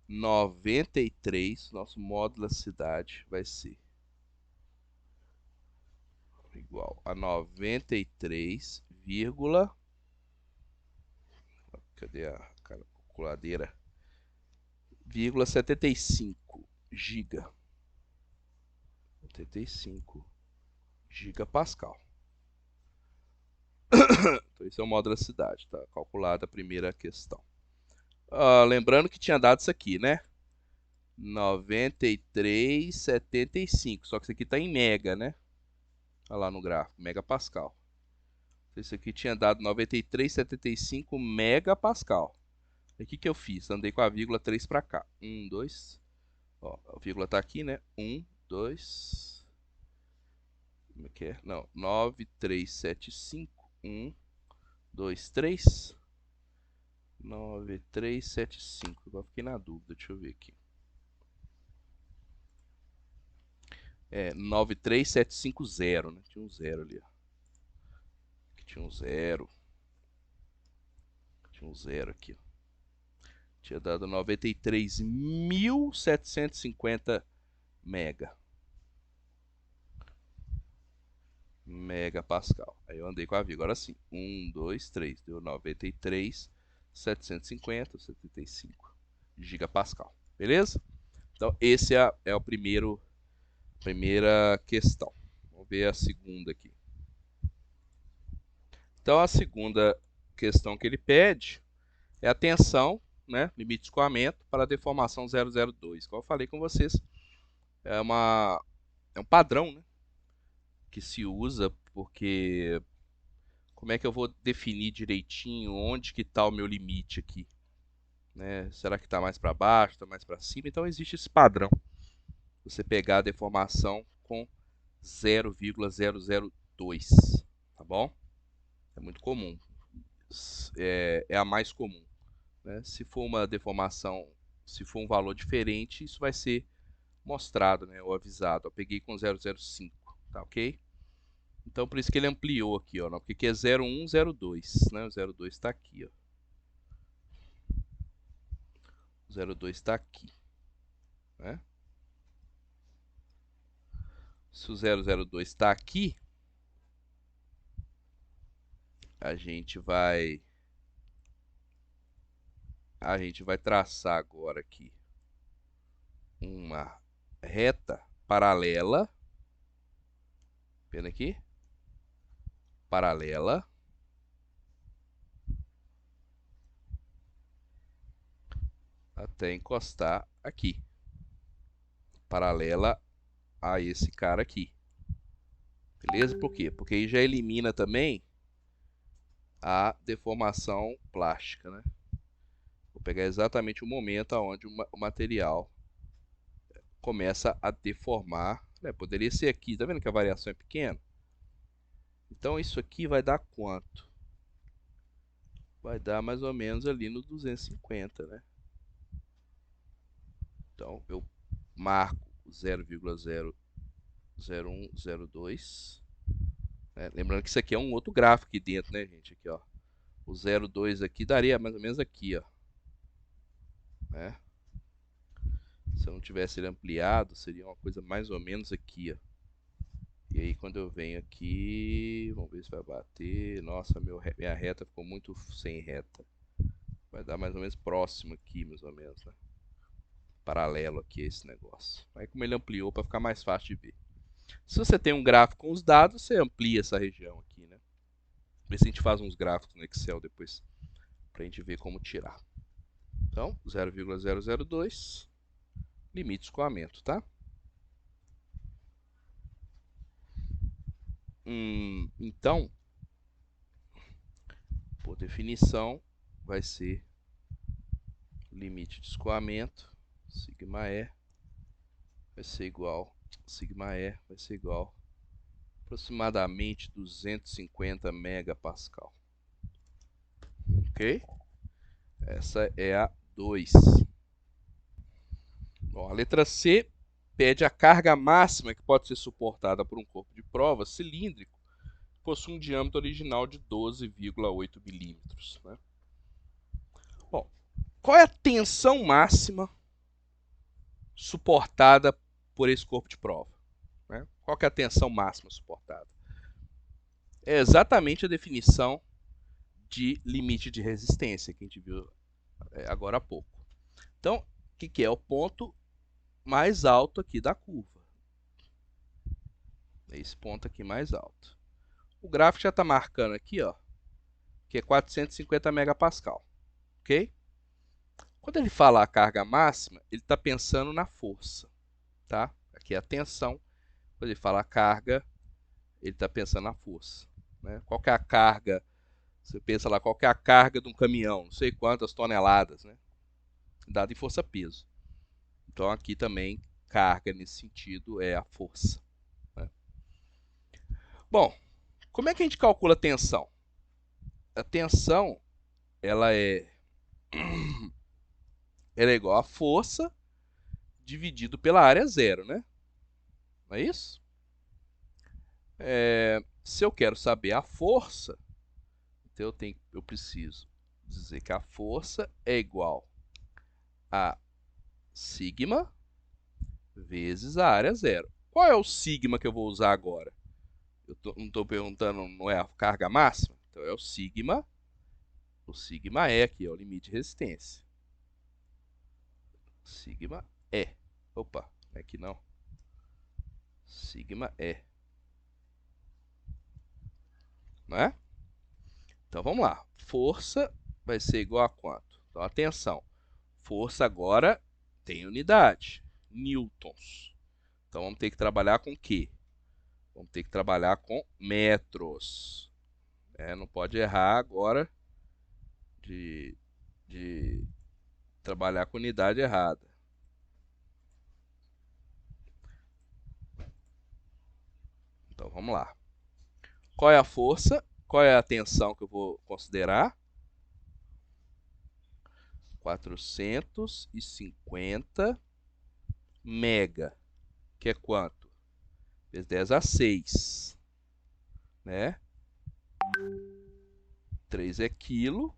93, nosso módulo da cidade vai ser igual a 93, cadê a calculadeira? 75 giga. 75 gigapascal. Então, esse é o módulo da cidade, tá? Calculada a primeira questão. Lembrando que tinha dado isso aqui, né? 93,75. Só que isso aqui está em mega, né? Olha lá no gráfico, megapascal. Isso aqui tinha dado 93,75 megapascal. E o que eu fiz? Andei com a vírgula 3 para cá. 1, 2. Ó, a vírgula está aqui, né? 1, 2. Como é que é? Não, 9375. 1, 2, 3. 9375. Agora fiquei na dúvida, deixa eu ver aqui. É 93750, né? Tinha um zero ali, ó. Aqui tinha um zero. Tinha um zero aqui, ó. Tinha dado 93.750 megapascal. Aí eu andei com a vírgula. Agora sim. 1, 2, 3. Deu 93.750, 75 gigapascal. Beleza? Então, esse é o primeira questão. Vamos ver a segunda aqui. Então, a segunda questão que ele pede é a tensão, né, limite de escoamento para a deformação 002. Como eu falei com vocês, é um padrão, né, que se usa porque como é que eu vou definir direitinho onde que está o meu limite aqui? Né? Será que está mais para baixo, está mais para cima? Então existe esse padrão. Você pegar a deformação com 0,002, tá bom? É muito comum. É a mais comum. né? Se for uma deformação, se for um valor diferente, isso vai ser mostrado, né, ou avisado. Eu peguei com 0,05, tá ok? Então por isso que ele ampliou aqui, ó, porque aqui é 0,102, né? O 0,2 está aqui, ó. O 0,2 está aqui, né? Se o 002 está aqui, a gente vai traçar agora aqui uma reta paralela, vendo aqui, paralela até encostar aqui, paralela a esse cara aqui, beleza? Por quê? Porque aí já elimina também a deformação plástica, né? Vou pegar exatamente o momento onde o material começa a deformar, né? Poderia ser aqui, tá vendo que a variação é pequena? Então isso aqui vai dar quanto? Vai dar mais ou menos ali no 250, né? Então eu marco 0,00102, né? Lembrando que isso aqui é um outro gráfico aqui dentro, né, gente? Aqui, ó. O 0,2 aqui daria mais ou menos aqui, ó, né? Se eu não tivesse ele ampliado, seria uma coisa mais ou menos aqui, ó. E aí quando eu venho aqui, vamos ver se vai bater. Nossa, minha reta ficou muito sem reta. Vai dar mais ou menos próximo aqui, mais ou menos, né? Paralelo aqui a esse negócio. Aí como ele ampliou para ficar mais fácil de ver. Se você tem um gráfico com os dados, você amplia essa região aqui, né? Ver se a gente faz uns gráficos no Excel depois para a gente ver como tirar. Então, 0,002, limite de escoamento, tá? Então, por definição, vai ser limite de escoamento, sigma E, vai ser igual, sigma E vai ser igual aproximadamente 250 megapascal. Ok? Essa é a 2. Bom, a letra C pede a carga máxima que pode ser suportada por um corpo de prova cilíndrico que possui um diâmetro original de 12,8 milímetros, né? Bom, qual é a tensão máxima suportada por esse corpo de prova, né? Qual que é a tensão máxima suportada? É exatamente a definição de limite de resistência que a gente viu agora há pouco. Então, o que é? O ponto mais alto aqui da curva. É esse ponto aqui mais alto. O gráfico já está marcando aqui, ó, que é 450 megapascal, ok? Quando ele fala a carga máxima, ele está pensando na força, tá? Aqui é a tensão. Quando ele fala a carga, ele está pensando na força, né? Qual que é a carga? Você pensa lá, qual que é a carga de um caminhão? Não sei quantas toneladas, né? Dado em força-peso. Então aqui também carga nesse sentido é a força, né? Bom, como é que a gente calcula a tensão? A tensão ela é igual a força dividido pela área zero, né? Não é isso? Se eu quero saber a força, então eu preciso dizer que a força é igual a sigma vezes a área zero. Qual é o sigma que eu vou usar agora? Não estou perguntando, não é a carga máxima? Então é o sigma é aqui, é o limite de resistência. Sigma E. Opa, não é aqui não. Sigma E. Não é? Então vamos lá. Força vai ser igual a quanto? Então atenção. Força agora tem unidade. Newtons. Então vamos ter que trabalhar com o quê? Vamos ter que trabalhar com metros. Não pode errar agora de trabalhar com unidade errada. Então vamos lá. Qual é a força? Qual é a tensão que eu vou considerar? 450 mega, que é quanto? Vezes 10 a 6, né? 3 é quilo,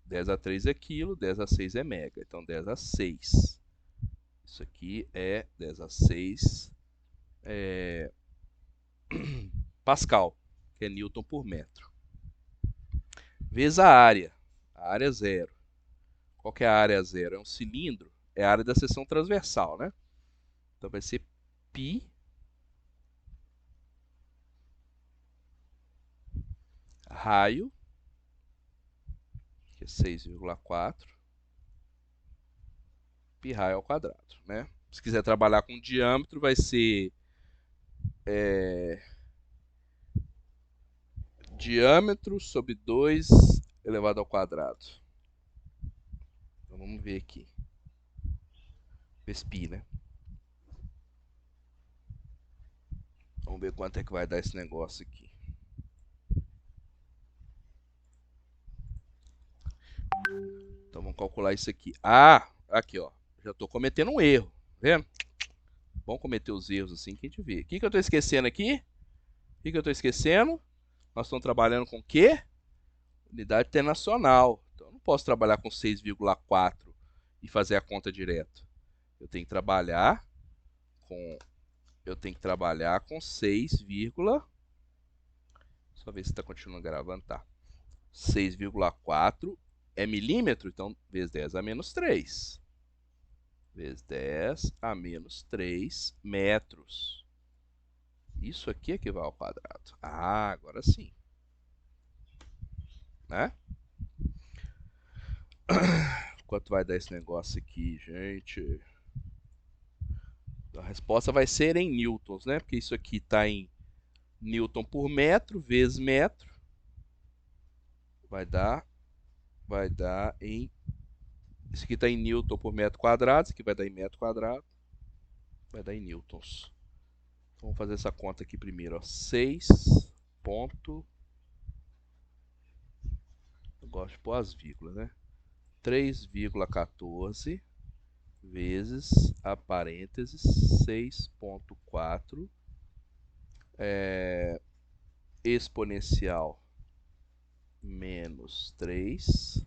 10 a 3 é quilo, 10 a 6 é mega. Então, 10 a 6. Isso aqui é 10 a 6 Pascal, que é Newton por metro. Vezes a área. A área é zero. Qual que é a área zero? É um cilindro. É a área da seção transversal, né? Então, vai ser π raio, que é 6,4, π raio ao quadrado, né? Se quiser trabalhar com diâmetro, vai ser diâmetro sobre 2 elevado ao quadrado. Então, vamos ver aqui. Vezes π, né? Vamos ver quanto é que vai dar esse negócio aqui. Então, vamos calcular isso aqui. Ah, aqui, ó. Já estou cometendo um erro. Tá vendo? Bom cometer os erros assim que a gente vê. O que eu estou esquecendo aqui? O que eu estou esquecendo? Nós estamos trabalhando com o quê? Unidade internacional. Então, eu não posso trabalhar com 6,4 e fazer a conta direto. Eu tenho que trabalhar com 6, só ver se está continuando gravando, tá? 6,4 é milímetro, então vezes 10 a menos 3. Vezes 10 a menos 3 metros. Isso aqui equivale ao quadrado. Ah, agora sim. Né? Quanto vai dar esse negócio aqui, gente? A resposta vai ser em newtons, né? Porque isso aqui está em newton por metro vezes metro. Vai dar em... Isso aqui está em newton por metro quadrado. Isso aqui vai dar em metro quadrado. Vai dar em newtons. Então, vamos fazer essa conta aqui primeiro. Ó. 6 ponto... Eu gosto de pôr as vírgulas, né? 3,14 vezes a parênteses 6,4 exponencial menos 3,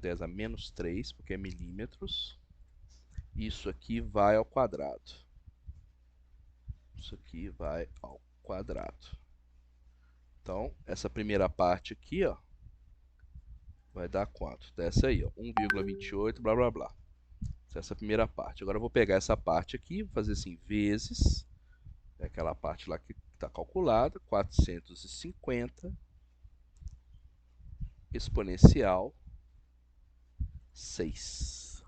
10 a menos 3, porque é milímetros. Isso aqui vai ao quadrado. Isso aqui vai ao quadrado. Então, essa primeira parte aqui, ó, vai dar quanto? Dessa aí, ó, 1,28, blá, blá, blá. Essa primeira parte. Agora eu vou pegar essa parte aqui, vou fazer assim, vezes, é aquela parte lá que está calculada, 450 exponencial 6.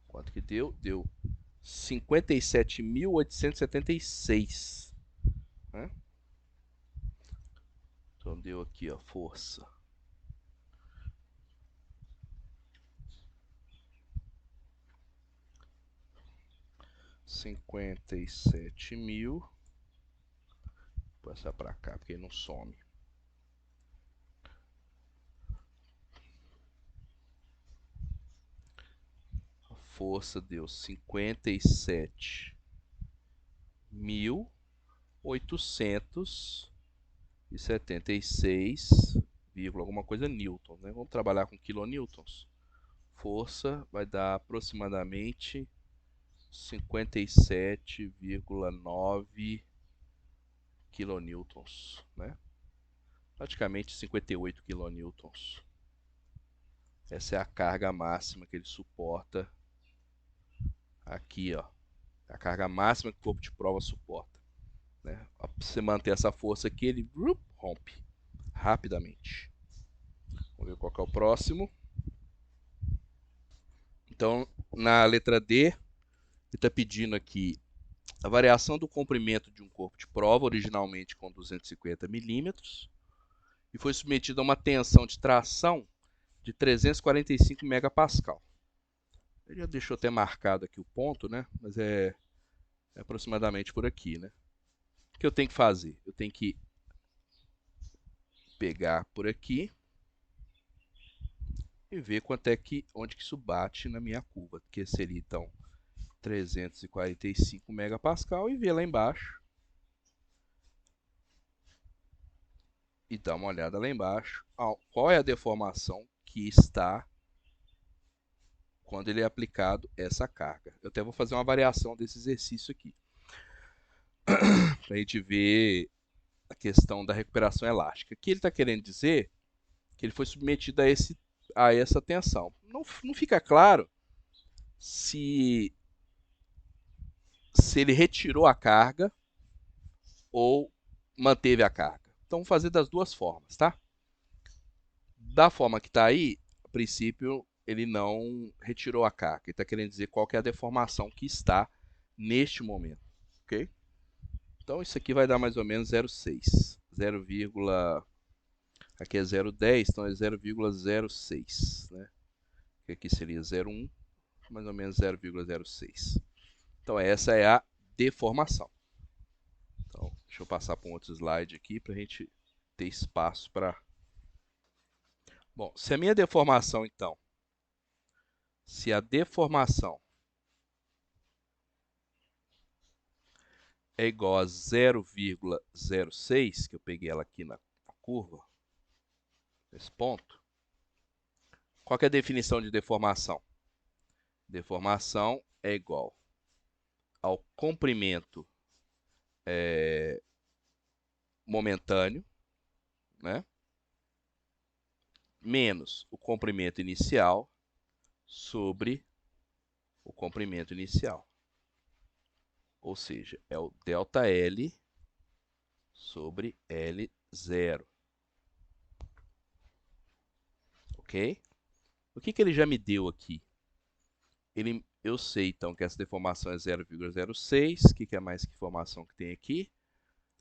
Quanto que deu? Deu 57.876. Né? Então deu aqui, ó, força. Cinquenta e sete mil. Vou passar para cá porque ele não some. A força deu 57.876, alguma coisa newton, né? Vamos trabalhar com kilonewtons. Força vai dar aproximadamente 57,9 kilonewtons, né? Praticamente 58 kilonewtons. Essa é a carga máxima que ele suporta aqui, ó. A carga máxima que o corpo de prova suporta. Né? Para você manter essa força aqui, ele rompe rapidamente. Vamos ver qual que é o próximo. Então, na letra D, ele está pedindo aqui a variação do comprimento de um corpo de prova, originalmente com 250 milímetros, e foi submetido a uma tensão de tração de 345 megapascal. Ele já deixou até marcado aqui o ponto, né? Mas é aproximadamente por aqui, né? O que eu tenho que fazer? Eu tenho que pegar por aqui, e ver quanto é que, onde que isso bate na minha curva, que seria então 345 megapascal, e ver lá embaixo e dar uma olhada lá embaixo qual é a deformação que está quando ele é aplicado essa carga. Eu até vou fazer uma variação desse exercício aqui para a gente ver a questão da recuperação elástica. Aqui ele está querendo dizer que ele foi submetido a essa tensão. Não fica claro se ele retirou a carga ou manteve a carga. Então, vamos fazer das duas formas, tá? Da forma que está aí, a princípio, ele não retirou a carga. Ele está querendo dizer qual que é a deformação que está neste momento, ok? Então, isso aqui vai dar mais ou menos 0,6. 0, aqui é 0,10, então é 0,06, né? Aqui seria 0,1, mais ou menos 0,06. Então, essa é a deformação. Então, deixa eu passar para um outro slide aqui para a gente ter espaço para... Bom, se a minha deformação, então, se a deformação é igual a 0,06, que eu peguei ela aqui na curva, nesse ponto, qual que é a definição de deformação? Deformação é igual ao comprimento momentâneo, né? Menos o comprimento inicial sobre o comprimento inicial. Ou seja, é o ΔL sobre L0. Ok? O que ele já me deu aqui? Eu sei, então, que essa deformação é 0,06. O que é mais que informação que tem aqui?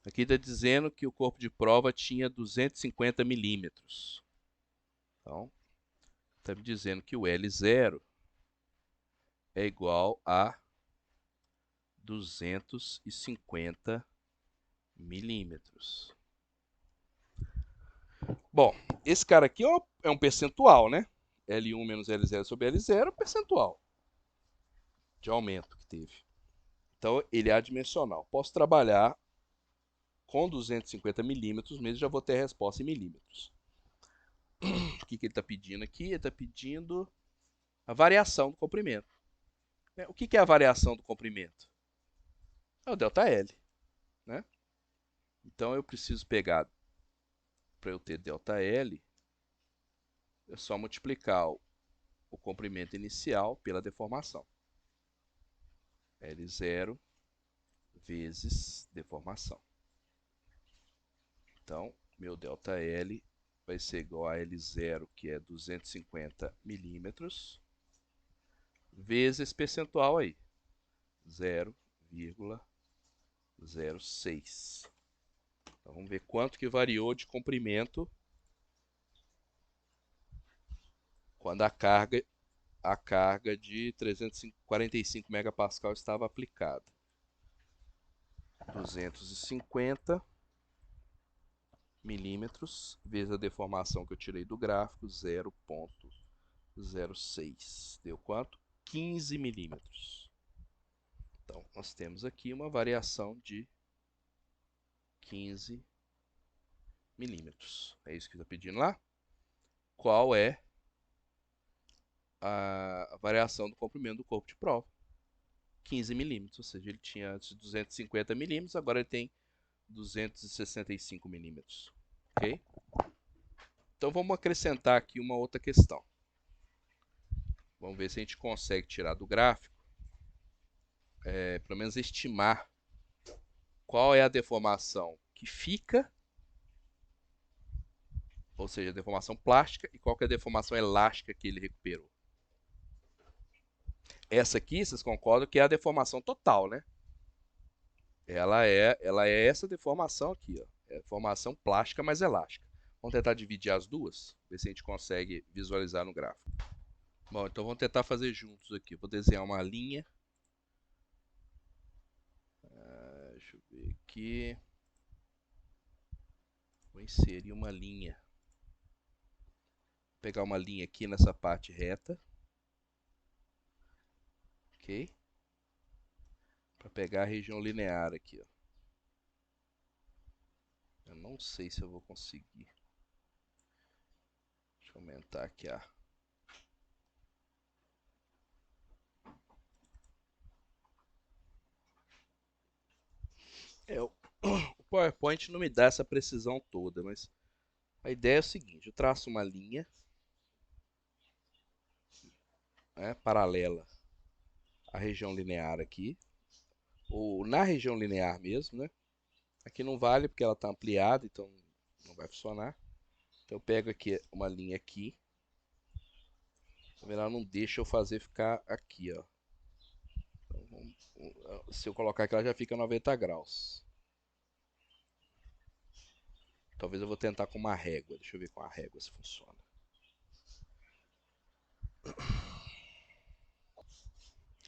Aqui está dizendo que o corpo de prova tinha 250 milímetros. Então, está me dizendo que o L0 é igual a 250 milímetros. Bom, esse cara aqui é um percentual, né? L1 menos L0 sobre L0 é um percentual de aumento que teve. Então, ele é adimensional. Posso trabalhar com 250 milímetros mesmo, já vou ter a resposta em milímetros. O que ele está pedindo aqui? Ele está pedindo a variação do comprimento. O que é a variação do comprimento? É o ΔL, né? Então, eu preciso pegar, para eu ter ΔL, é só multiplicar o comprimento inicial pela deformação. L0 vezes deformação. Então, meu ΔL vai ser igual a L0, que é 250 milímetros, vezes esse percentual aí, 0,06. Então, vamos ver quanto que variou de comprimento quando a carga de 345 megapascal estava aplicada. 250 milímetros vezes a deformação que eu tirei do gráfico, 0,06. Deu quanto? 15 milímetros. Então, nós temos aqui uma variação de 15 milímetros. É isso que está pedindo lá? Qual é a variação do comprimento do corpo de prova? 15 milímetros, ou seja, ele tinha antes 250 milímetros, agora ele tem 265 milímetros. Ok? Então vamos acrescentar aqui uma outra questão. Vamos ver se a gente consegue tirar do gráfico, pelo menos estimar qual é a deformação que fica, ou seja, a deformação plástica, e qual que é a deformação elástica que ele recuperou. Essa aqui, vocês concordam que é a deformação total, né? Ela é essa deformação aqui, ó. É a deformação plástica mais elástica. Vamos tentar dividir as duas, ver se a gente consegue visualizar no gráfico. Bom, então vamos tentar fazer juntos aqui. Vou desenhar uma linha. Deixa eu ver aqui. Vou inserir uma linha. pegar uma linha aqui nessa parte reta. Ok? Para pegar a região linear aqui, ó. Eu não sei se eu vou conseguir. Deixa eu aumentar aqui a... o PowerPoint não me dá essa precisão toda, mas a ideia é o seguinte: eu traço uma linha, né, paralela à região linear aqui, ou na região linear mesmo, né? Aqui não vale porque ela está ampliada, então não vai funcionar. Então eu pego aqui uma linha aqui. Ela não deixa eu fazer ficar aqui, ó. Então, se eu colocar aqui, ela já fica 90 graus. Talvez eu vou tentar com uma régua. Deixa eu ver com a régua se funciona.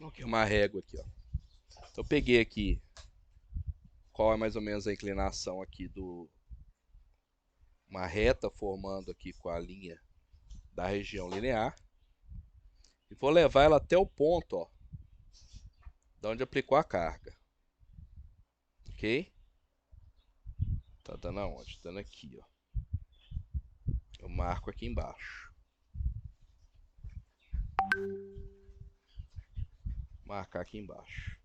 Ok, uma régua aqui, ó. Então eu peguei aqui qual é mais ou menos a inclinação aqui do... uma reta formando aqui com a linha da região linear. E vou levar ela até o ponto, ó, de onde aplicou a carga. Ok? Tá dando aonde? Tá dando aqui, ó. Eu marco aqui embaixo. Marcar aqui embaixo.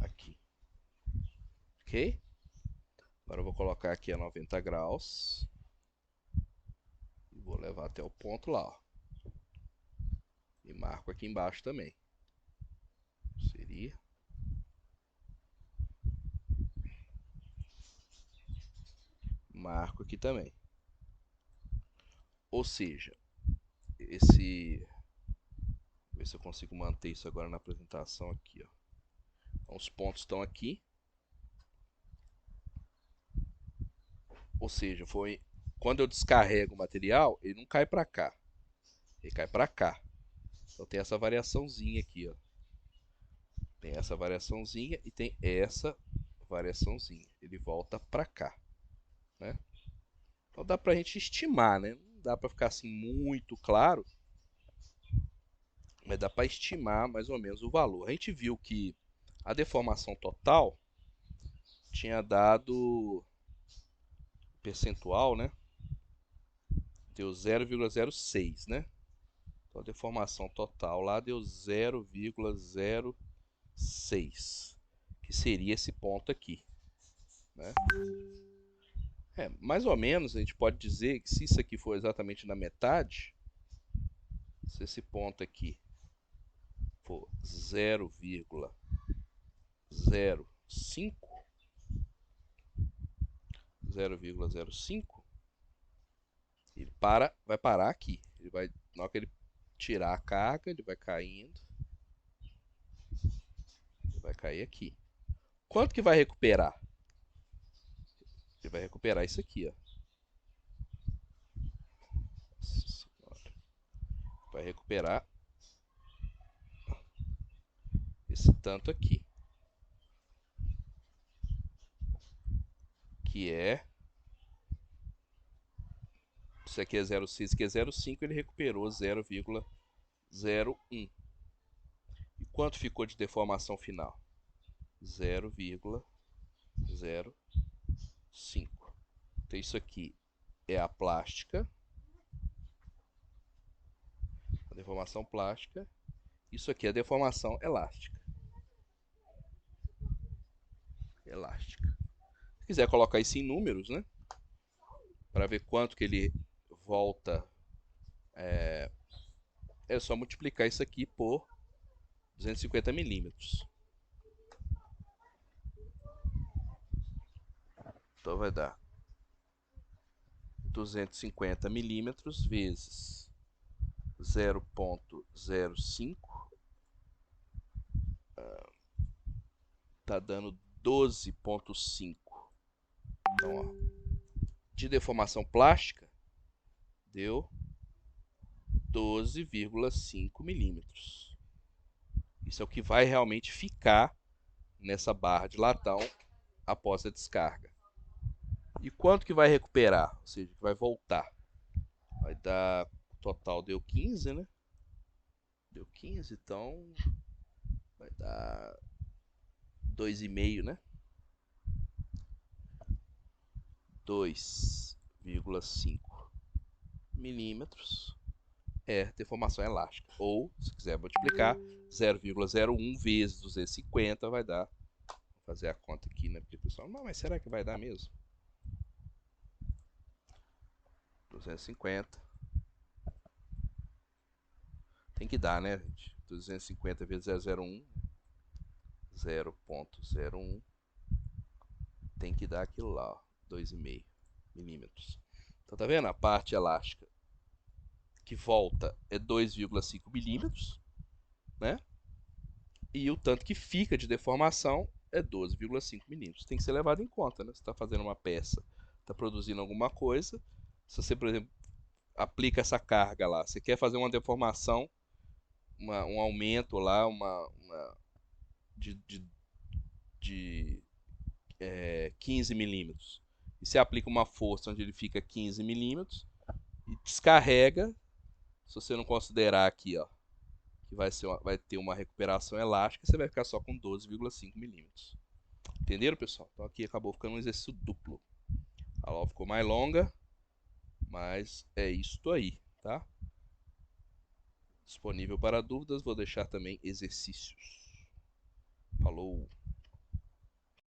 Aqui. Ok? Agora eu vou colocar aqui a 90 graus. E vou levar até o ponto lá, ó. E marco aqui embaixo também. Seria. Marco aqui também. Ou seja, esse... ver se eu consigo manter isso agora na apresentação aqui, ó. Então, os pontos estão aqui. Ou seja, foi quando eu descarrego o material, ele não cai para cá. Ele cai para cá. Então tem essa variaçãozinha aqui, ó. Tem essa variaçãozinha e tem essa variaçãozinha. Ele volta para cá, né? Então dá pra gente estimar, né? Não dá para ficar assim muito claro, mas dá para estimar mais ou menos o valor. A gente viu que a deformação total tinha dado percentual, né? Deu 0,06, né? Então a deformação total lá deu 0,06, que seria esse ponto aqui, né? Mais ou menos a gente pode dizer que se isso aqui for exatamente na metade, se esse ponto aqui for 0,05, ele vai parar aqui. Ele vai, na hora que ele tirar a carga, ele vai caindo. Ele vai cair aqui. Quanto que vai recuperar? Ele vai recuperar isso aqui, ó. Vai recuperar esse tanto aqui, que é... isso aqui é 0,6, isso aqui é 0,5, ele recuperou 0,01. E quanto ficou de deformação final? 0,05. Então isso aqui é a plástica, a deformação plástica. Isso aqui é a deformação elástica. Se quiser colocar isso em números, né? Para ver quanto que ele volta, é só multiplicar isso aqui por 250 milímetros. Então vai dar 250 milímetros vezes 0,05. Tá dando 12,5. Então, ó, de deformação plástica deu 12,5 milímetros. Isso é o que vai realmente ficar nessa barra de latão após a descarga. E quanto que vai recuperar? Ou seja, que vai voltar? dar, o total deu 15, né? Deu 15, então vai dar 2,5, né? 2,5 milímetros é deformação elástica. Ou, se quiser multiplicar, 0,01 vezes 250 vai dar. Vou fazer a conta aqui, né? Porque o pessoal, não, mas será que vai dar mesmo? 250. Tem que dar, né, gente? 250 vezes 0,01. 0,01. Tem que dar aquilo lá, ó, 2,5 milímetros. Então, tá vendo? A parte elástica que volta é 2,5 milímetros, né? E o tanto que fica de deformação é 12,5 milímetros. Tem que ser levado em conta, né? Você está fazendo uma peça, está produzindo alguma coisa. Se você, por exemplo, aplica essa carga lá, você quer fazer uma deformação, um aumento lá, de 15 milímetros. E você aplica uma força onde ele fica 15 milímetros e descarrega. Se você não considerar aqui, ó, que vai ter uma recuperação elástica, você vai ficar só com 12,5 milímetros. Entenderam, pessoal? Então aqui acabou ficando um exercício duplo. A aula ficou mais longa, mas é isto aí, tá? Disponível para dúvidas, vou deixar também exercícios. Falou!